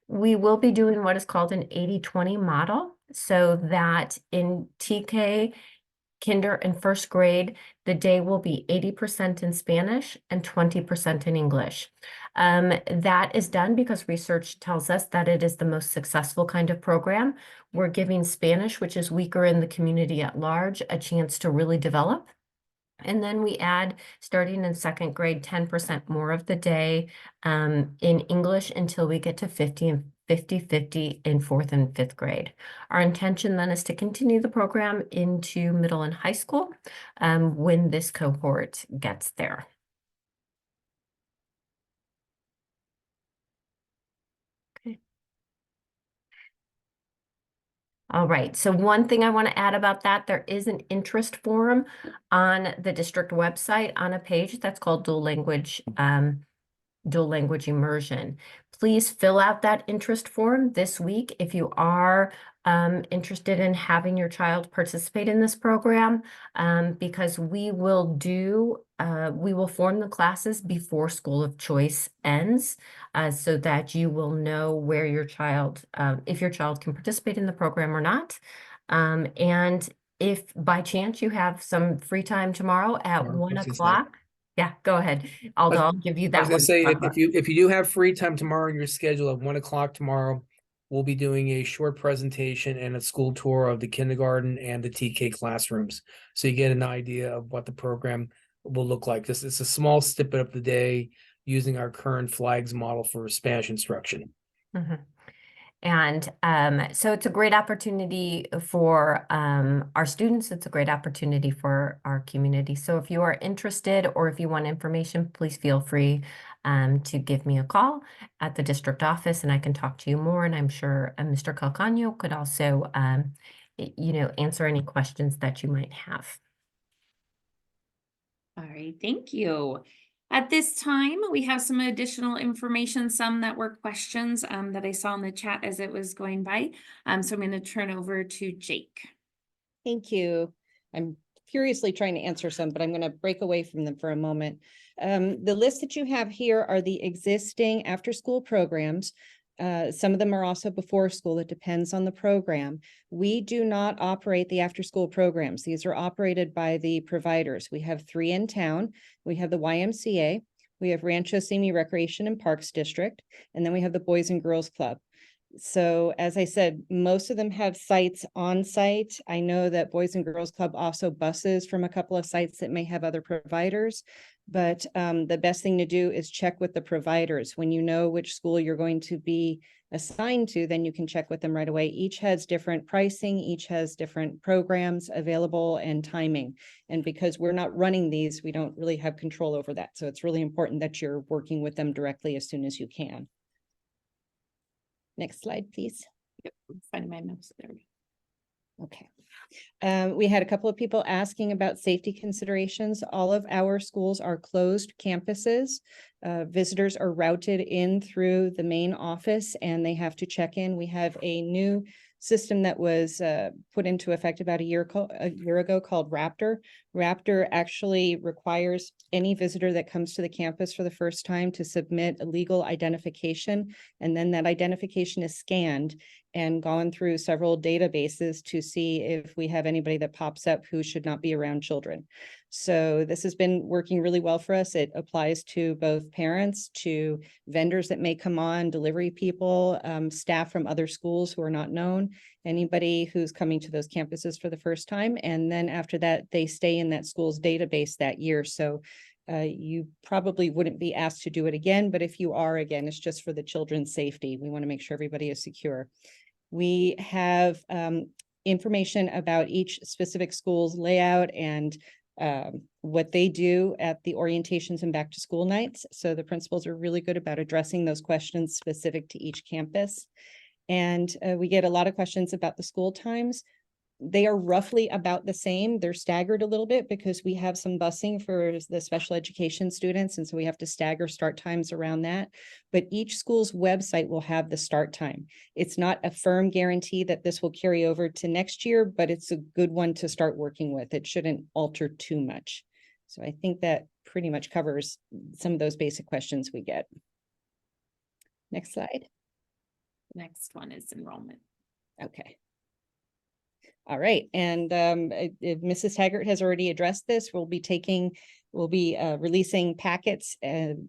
We will be doing what is called an 80-20 model, so that in TK, kinder and first grade, the day will be 80% in Spanish and 20% in English. That is done because research tells us that it is the most successful kind of program. We're giving Spanish, which is weaker in the community at large, a chance to really develop. And then we add, starting in second grade, 10% more of the day in English until we get to 50 and 50-50 in 4th and 5th grade. Our intention then is to continue the program into middle and high school when this cohort gets there. Okay. All right, so one thing I want to add about that, there is an interest form on the district website on a page that's called dual language immersion. Please fill out that interest form this week if you are interested in having your child participate in this program, because we will form the classes before school of choice ends, so that you will know where your child, if your child can participate in the program or not. And if by chance you have some free time tomorrow at Or 1 what's his o'clock, yeah, go ahead. I'll give you I was that gonna one. say, if you do have free time tomorrow in your schedule at 1 o'clock tomorrow, we'll be doing a short presentation and a school tour of the kindergarten and the TK classrooms. So you get an idea of what the program will look like. This is a small snippet of the day using our current flags model for Spanish instruction. Mhm. And so it's a great opportunity for our students. It's a great opportunity for our community. So if you are interested or if you want information, please feel free to give me a call at the district office and I can talk to you more. And I'm sure Mr. Calcagno could also, answer any questions that you might have. All right, thank you. At this time, we have some additional information, some that were questions that I saw in the chat as it was going by. So I'm going to turn over to Jake. Thank you. I'm furiously trying to answer some, but I'm going to break away from them for a moment. The list that you have here are the existing after-school programs. Some of them are also before school. It depends on the program. We do not operate the after-school programs. These are operated by the providers. We have 3 in town. We have the YMCA. We have Rancho Simi Recreation and Parks District. And then we have the Boys and Girls Club. So as I said, most of them have sites on site. I know that Boys and Girls Club also buses from a couple of sites that may have other providers. But the best thing to do is check with the providers. When you know which school you're going to be assigned to, then you can check with them right away. Each has different pricing, each has different programs available and timing. And because we're not running these, we don't really have control over that. So it's really important that you're working with them directly as soon as you can. Next slide, please. Yep, find my mouse there. Okay. We had a couple of people asking about safety considerations. All of our schools are closed campuses. Visitors are routed in through the main office and they have to check in. We have a new system that was put into effect about a year ago called Raptor. Raptor actually requires any visitor that comes to the campus for the first time to submit a legal identification, and then that identification is scanned and gone through several databases to see if we have anybody that pops up who should not be around children. So this has been working really well for us. It applies to both parents, to vendors that may come on, delivery people, staff from other schools who are not known, anybody who's coming to those campuses for the first time. And then after that, they stay in that school's database that year. So you probably wouldn't be asked to do it again, but if you are, again, it's just for the children's safety. We want to make sure everybody is secure. We have information about each specific school's layout and what they do at the orientations and back to school nights. So the principals are really good about addressing those questions specific to each campus. And we get a lot of questions about the school times. They are roughly about the same. They're staggered a little bit because we have some busing for the special education students. And so we have to stagger start times around that. But each school's website will have the start time. It's not a firm guarantee that this will carry over to next year, but it's a good one to start working with. It shouldn't alter too much. So I think that pretty much covers some of those basic questions we get. Next slide. Next one is enrollment. Okay. All right, and if Mrs. Taggart has already addressed this, we'll be taking We'll be releasing packets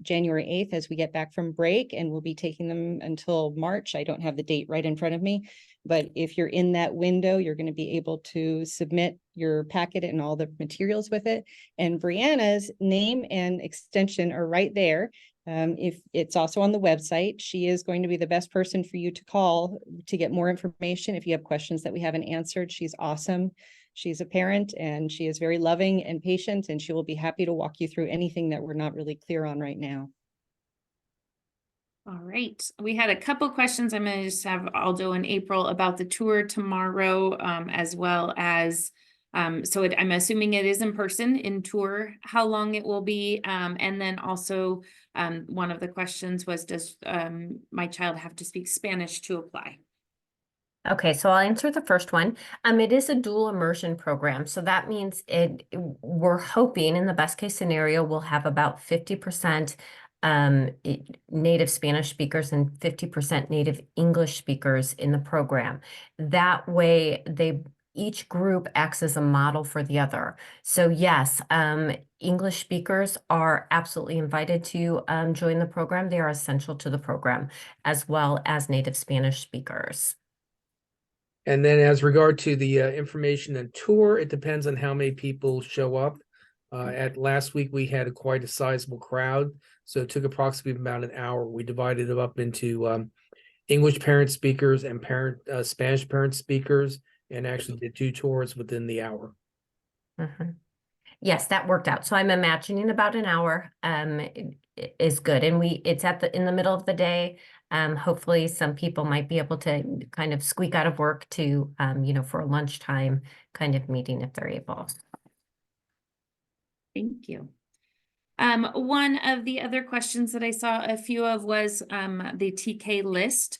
January 8th as we get back from break, and we'll be taking them until March. I don't have the date right in front of me, but if you're in that window, you're going to be able to submit your packet and all the materials with it. And Brianna's name and extension are right there. If it's also on the website, she is going to be the best person for you to call to get more information. If you have questions that we haven't answered, she's awesome. She's a parent and she is very loving and patient, and she will be happy to walk you through anything that we're not really clear on right now. All right, we had a couple questions. I'm going to just have Aldo and April about the tour tomorrow, as well as, I'm assuming it is in person in tour, how long it will be. And then also one of the questions was, does my child have to speak Spanish to apply? Okay, so I'll answer the first one. It is a dual immersion program. So that means we're hoping in the best case scenario, we'll have about 50% native Spanish speakers and 50% native English speakers in the program. That way each group acts as a model for the other. So yes, English speakers are absolutely invited to join the program. They are essential to the program, as well as native Spanish speakers. And then as regard to the information and tour, it depends on how many people show up. At last week, we had quite a sizable crowd, so it took approximately about an hour. We divided it up into English parent speakers and Spanish parent speakers, and actually did 2 tours within the hour. Mm-hmm. Yes, that worked out. So I'm imagining about an hour is good. And it's in the middle of the day. Hopefully some people might be able to kind of squeak out of work to, for a lunchtime kind of meeting if they're able. Thank you. One of the other questions that I saw a few of was the TK list.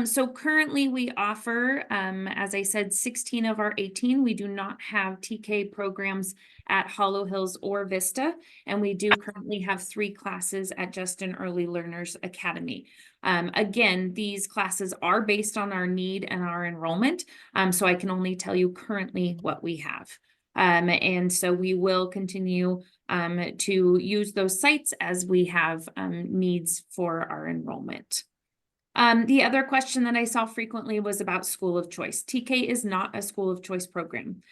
So currently we offer, as I said, 16 of our 18. We do not have TK programs at Hollow Hills or Vista, and we do currently have 3 classes at Justin Early Learners Academy. Again, these classes are based on our need and our enrollment, so I can only tell you currently what we have. And so we will continue to use those sites as we have needs for our enrollment. The other question that I saw frequently was about school of choice. TK is not a school of choice program.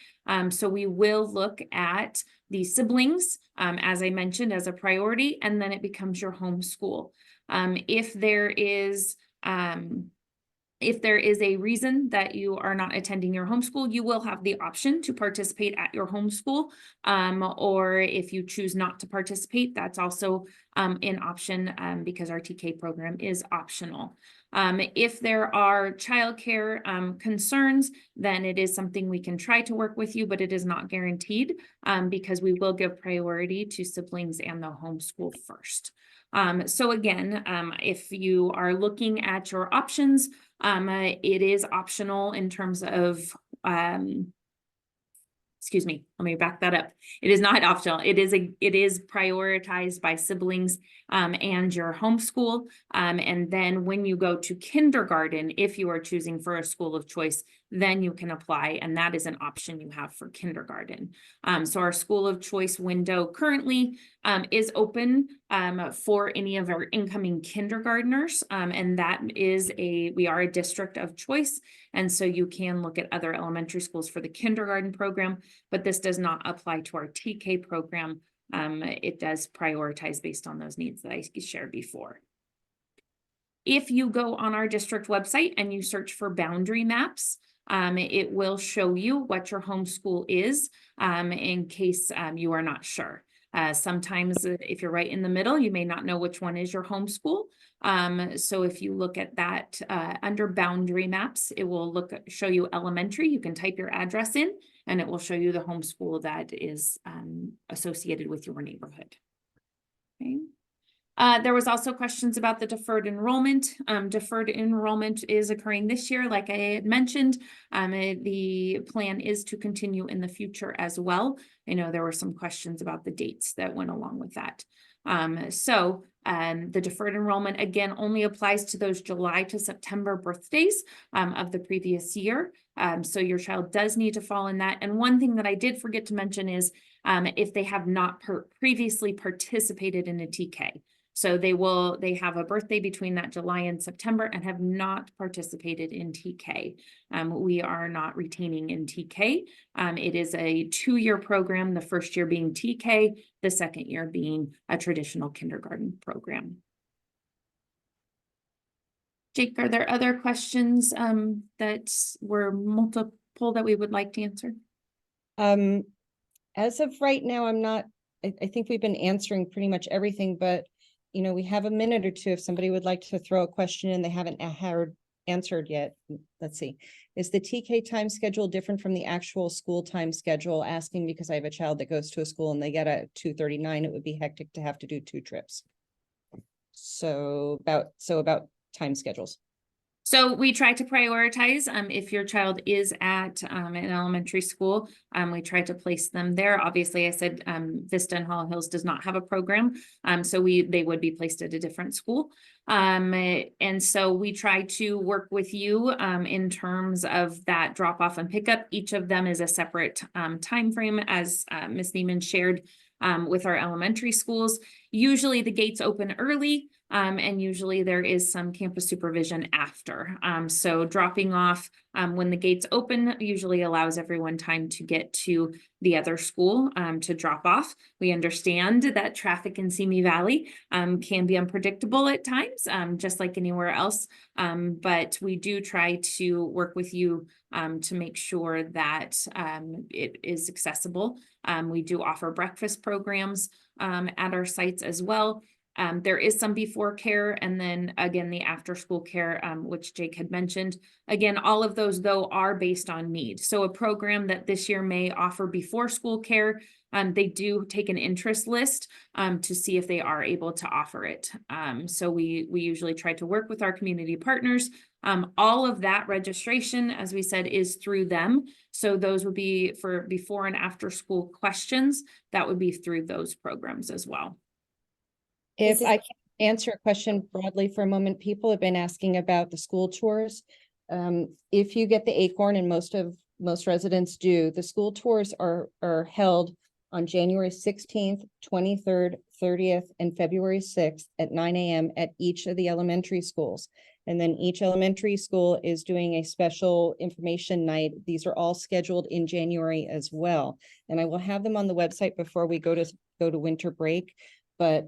So we will look at the siblings, as I mentioned, as a priority, and then it becomes your home school. If there is a reason that you are not attending your homeschool, you will have the option to participate at your homeschool. Or if you choose not to participate, that's also an option because our TK program is optional. If there are childcare concerns, then it is something we can try to work with you, but it is not guaranteed because we will give priority to siblings and the homeschool first. So again, if you are looking at your options, it is optional in terms of, excuse me, let me back that up. It is not optional. It is prioritized by siblings and your homeschool. And then when you go to kindergarten, if you are choosing for a school of choice, then you can apply, and that is an option you have for kindergarten. So our school of choice window currently is open for any of our incoming kindergartners, and that is we are a district of choice, and so you can look at other elementary schools for the kindergarten program, but this does not apply to our TK program. It does prioritize based on those needs that I shared before. If you go on our district website and you search for boundary maps, it will show you what your homeschool is in case you are not sure. Sometimes if you're right in the middle, you may not know which one is your homeschool. So if you look at that under boundary maps, it will show you elementary. You can type your address in and it will show you the homeschool that is associated with your neighborhood. Okay. There was also questions about the deferred enrollment. Deferred enrollment is occurring this year, like I had mentioned. The plan is to continue in the future as well. I know there were some questions about the dates that went along with that. The deferred enrollment, again, only applies to those July to September birthdays of the previous year. So your child does need to fall in that. And one thing that I did forget to mention is if they have not previously participated in a TK. So they have a birthday between that July and September and have not participated in TK. We are not retaining in TK. It is a 2-year program, the first year being TK, the second year being a traditional kindergarten program. Jake, are there other questions that were multiple that we would like to answer? As of right now, I think we've been answering pretty much everything, but we have a minute or two if somebody would like to throw a question in they haven't answered yet. Let's see. Is the TK time schedule different from the actual school time schedule? Asking because I have a child that goes to a school and they get at 2:39. It would be hectic to have to do 2 trips. So about time schedules. So we try to prioritize if your child is at an elementary school, we try to place them there. Obviously, I said Vista and Hollow Hills does not have a program, so they would be placed at a different school. And so we try to work with you in terms of that drop off and pickup. Each of them is a separate time frame, as Ms. Neiman shared with our elementary schools. Usually the gates open early. And usually there is some campus supervision after. So dropping off when the gates open usually allows everyone time to get to the other school to drop off. We understand that traffic in Simi Valley can be unpredictable at times, just like anywhere else. But we do try to work with you to make sure that it is accessible. We do offer breakfast programs at our sites as well. There is some before care and then again, the after school care, which Jake had mentioned. Again, all of those though are based on need. So a program that this year may offer before school care, they do take an interest list to see if they are able to offer it. So we usually try to work with our community partners. All of that registration, as we said, is through them. So those would be for before and after school questions. That would be through those programs as well. If I can answer a question broadly for a moment, people have been asking about the school tours. If you get the Acorn, and most residents do, the school tours are held on January 16th, 23rd, 30th, and February 6th at 9 a.m. at each of the elementary schools. And then each elementary school is doing a special information night. These are all scheduled in January as well. And I will have them on the website before we go to winter break. But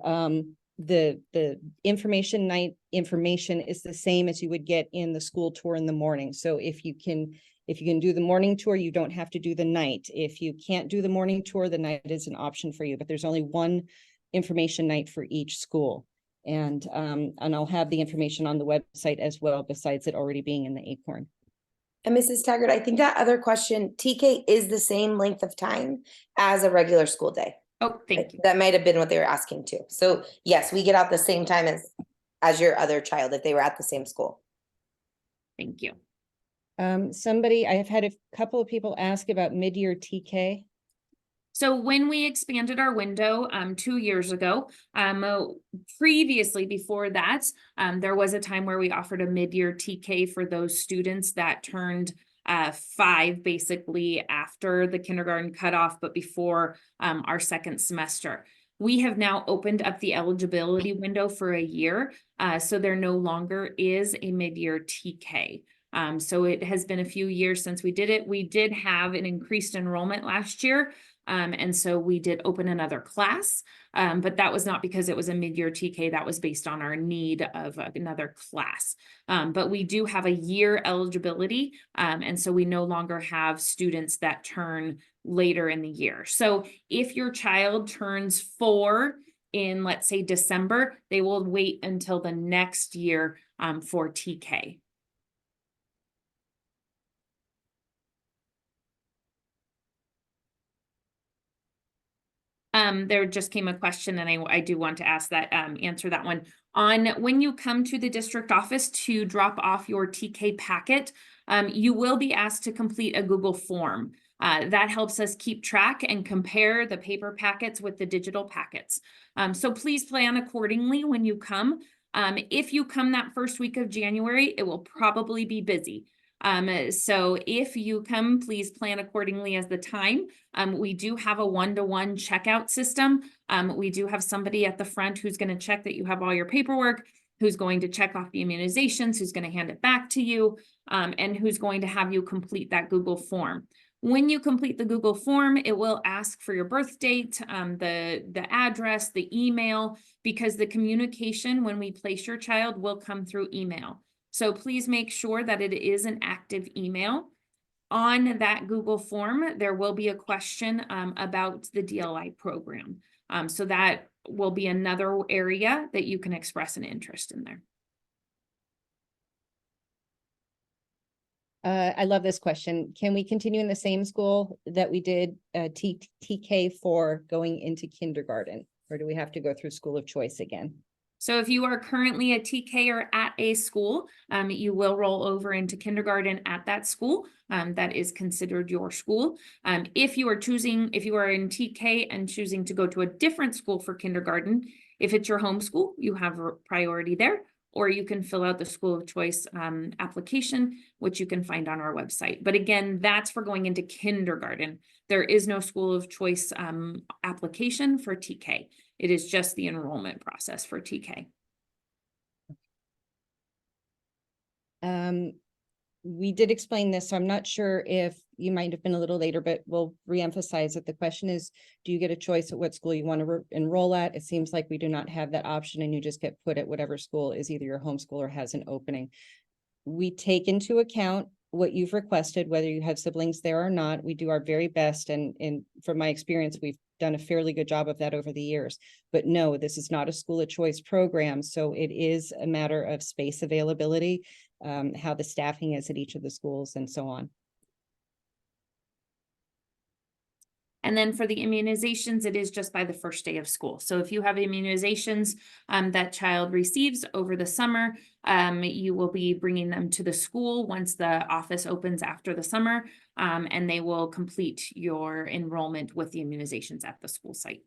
the information night information is the same as you would get in the school tour in the morning. So if you can do the morning tour, you don't have to do the night. If you can't do the morning tour, the night is an option for you, but there's only one information night for each school. And I'll have the information on the website as well, besides it already being in the Acorn. And Mrs. Taggart, I think that other question, TK is the same length of time as a regular school day. Oh, thank you. That might have been what they were asking too. So yes, we get out the same time as your other child if they were at the same school. Thank you. I have had a couple of people ask about mid-year TK. So when we expanded our window 2 years ago, previously before that, there was a time where we offered a mid-year TK for those students that turned 5 basically after the kindergarten cutoff, but before our second semester. We have now opened up the eligibility window for a year, so there no longer is a mid-year TK. So it has been a few years since we did it. We did have an increased enrollment last year. And so we did open another class, but that was not because it was a mid-year TK. That was based on our need of another class. But we do have a year eligibility. And so we no longer have students that turn later in the year. So if your child turns 4 in, let's say, December, they will wait until the next year for TK. There just came a question and I do want to ask that, answer that one. On when you come to the district office to drop off your TK packet, you will be asked to complete a Google form. That helps us keep track and compare the paper packets with the digital packets. So please plan accordingly when you come. If you come that first week of January, it will probably be busy. So if you come, please plan accordingly as the time. We do have a one-to-one checkout system. We do have somebody at the front who's going to check that you have all your paperwork, who's going to check off the immunizations, who's going to hand it back to you, and who's going to have you complete that Google form. When you complete the Google form, it will ask for your birth date, the address, the email, because the communication when we place your child will come through email. So please make sure that it is an active email. On that Google form, there will be a question about the DLI program. So that will be another area that you can express an interest in there. I love this question. Can we continue in the same school that we did TK for going into kindergarten? Or do we have to go through school of choice again? So if you are currently a TK or at a school, you will roll over into kindergarten at that school. That is considered your school. If you are in TK and choosing to go to a different school for kindergarten, if it's your home school, you have priority there, or you can fill out the school of choice application, which you can find on our website. But again, that's for going into kindergarten. There is no school of choice application for TK. It is just the enrollment process for TK. We did explain this, so I'm not sure if you might have been a little later, but we'll reemphasize it. The question is, do you get a choice at what school you want to enroll at? It seems like we do not have that option, and you just get put at whatever school is either your home school or has an opening. We take into account what you've requested, whether you have siblings there or not. We do our very best, and from my experience, we've done a fairly good job of that over the years. But no, this is not a school of choice program, so it is a matter of space availability, how the staffing is at each of the schools, and so on. And then for the immunizations, it is just by the first day of school. So if you have immunizations that child receives over the summer, you will be bringing them to the school once the office opens after the summer, and they will complete your enrollment with the immunizations at the school site.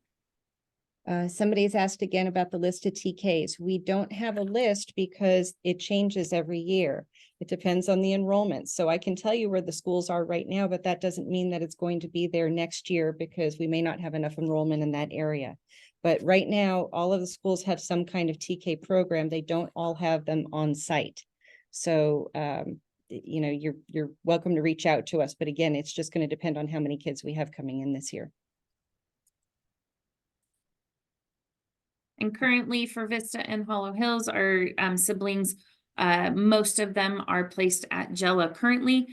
Somebody's asked again about the list of TKs. We don't have a list because it changes every year. It depends on the enrollment. So I can tell you where the schools are right now, but that doesn't mean that it's going to be there next year because we may not have enough enrollment in that area. But right now, all of the schools have some kind of TK program. They don't all have them on site. So, you know, you're welcome to reach out to us. But again, it's just going to depend on how many kids we have coming in this year. And currently for Vista and Hollow Hills, our siblings, most of them are placed at Jella currently.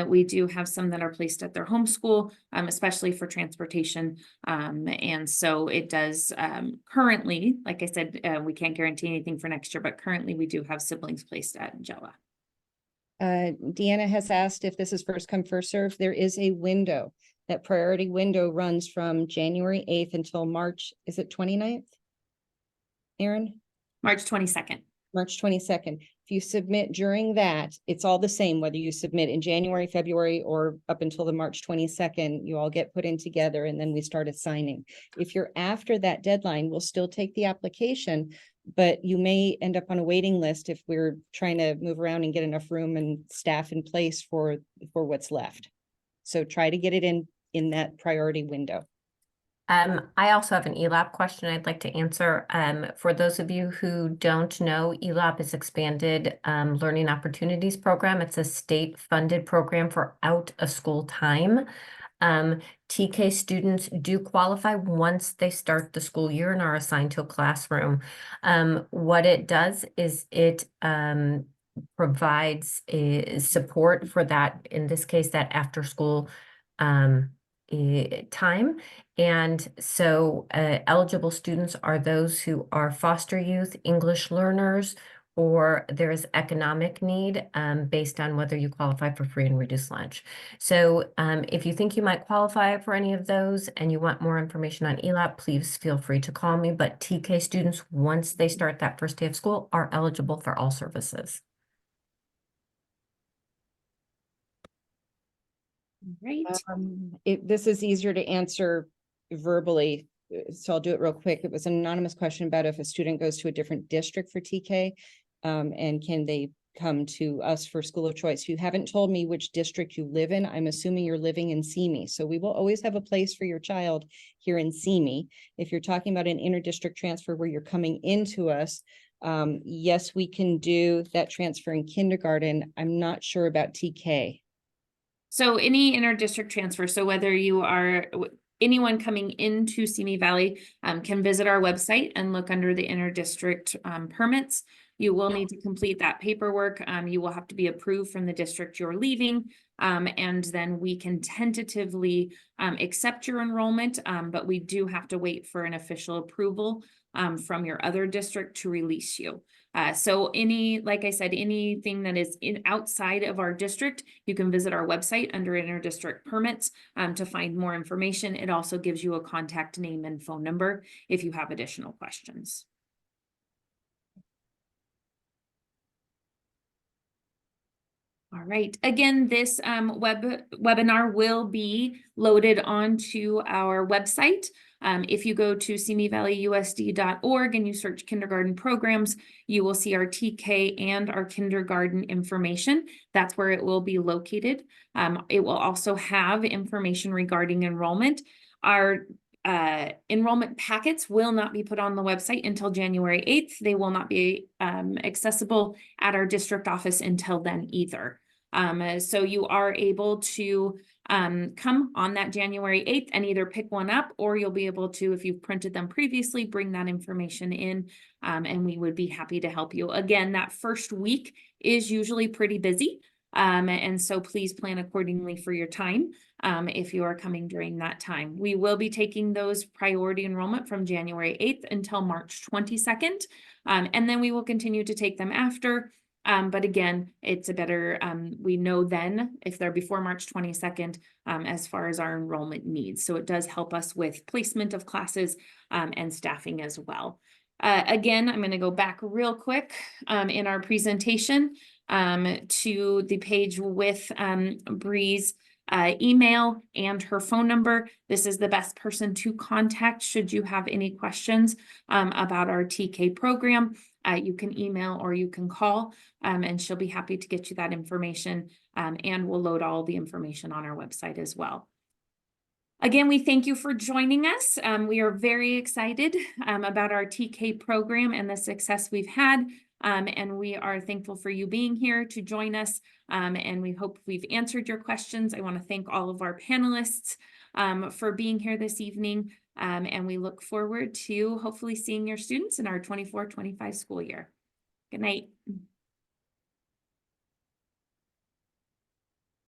We do have some that are placed at their home school, especially for transportation. And so it does currently, like I said, we can't guarantee anything for next year, but currently we do have siblings placed at Jella. Deanna has asked if this is first come, first serve. There is a window. That priority window runs from January 8th until March, is it 29th? Erin? March 22nd. March 22nd. If you submit during that, it's all the same, whether you submit in January, February, or up until the March 22nd, you all get put in together and then we start assigning. If you're after that deadline, we'll still take the application, but you may end up on a waiting list if we're trying to move around and get enough room and staff in place for what's left. So try to get it in that priority window. I also have an ELAP question I'd like to answer. For those of you who don't know, ELAP is Expanded Learning Opportunities Program. It's a state-funded program for out-of-school time. TK students do qualify once they start the school year and are assigned to a classroom. What it does is it provides support for that, in this case, that after-school time. And so eligible students are those who are foster youth, English learners, or there is economic need based on whether you qualify for free and reduced lunch. So if you think you might qualify for any of those and you want more information on ELAP, please feel free to call me. But TK students, once they start that first day of school, are eligible for all services. Right. This is easier to answer verbally, so I'll do it real quick. It was an anonymous question about if a student goes to a different district for TK, and can they come to us for school of choice. You haven't told me which district you live in. I'm assuming you're living in Simi. So we will always have a place for your child here in Simi. If you're talking about an inter-district transfer where you're coming into us, yes, we can do that transfer in kindergarten. I'm not sure about TK. So any inter-district transfer, so whether you are anyone coming into Simi Valley can visit our website and look under the inter-district permits. You will need to complete that paperwork. You will have to be approved from the district you're leaving. And then we can tentatively accept your enrollment, but we do have to wait for an official approval from your other district to release you. So like I said, anything that is outside of our district, you can visit our website under inter-district permits to find more information. It also gives you a contact name and phone number if you have additional questions. All right. Again, this webinar will be loaded onto our website. If you go to simivalleyusd.org and you search kindergarten programs, you will see our TK and our kindergarten information. That's where it will be located. It will also have information regarding enrollment. Our enrollment packets will not be put on the website until January 8th. They will not be accessible at our district office until then either. So you are able to come on that January 8th and either pick one up, or you'll be able to, if you've printed them previously, bring that information in, and we would be happy to help you. Again, that first week is usually pretty busy. And so please plan accordingly for your time if you are coming during that time. We will be taking those priority enrollment from January 8th until March 22nd. And then we will continue to take them after. But again, it's a better, we know then if they're before March 22nd, as far as our enrollment needs. So it does help us with placement of classes and staffing as well. Again, I'm going to go back real quick in our presentation to the page with Bree's email and her phone number. This is the best person to contact should you have any questions about our TK program. You can email or you can call, and she'll be happy to get you that information, and we'll load all the information on our website as well. Again, we thank you for joining us. We are very excited about our TK program and the success we've had, and we are thankful for you being here to join us, and we hope we've answered your questions. I want to thank all of our panelists for being here this evening. And we look forward to hopefully seeing your students in our 24-25 school year. Good night.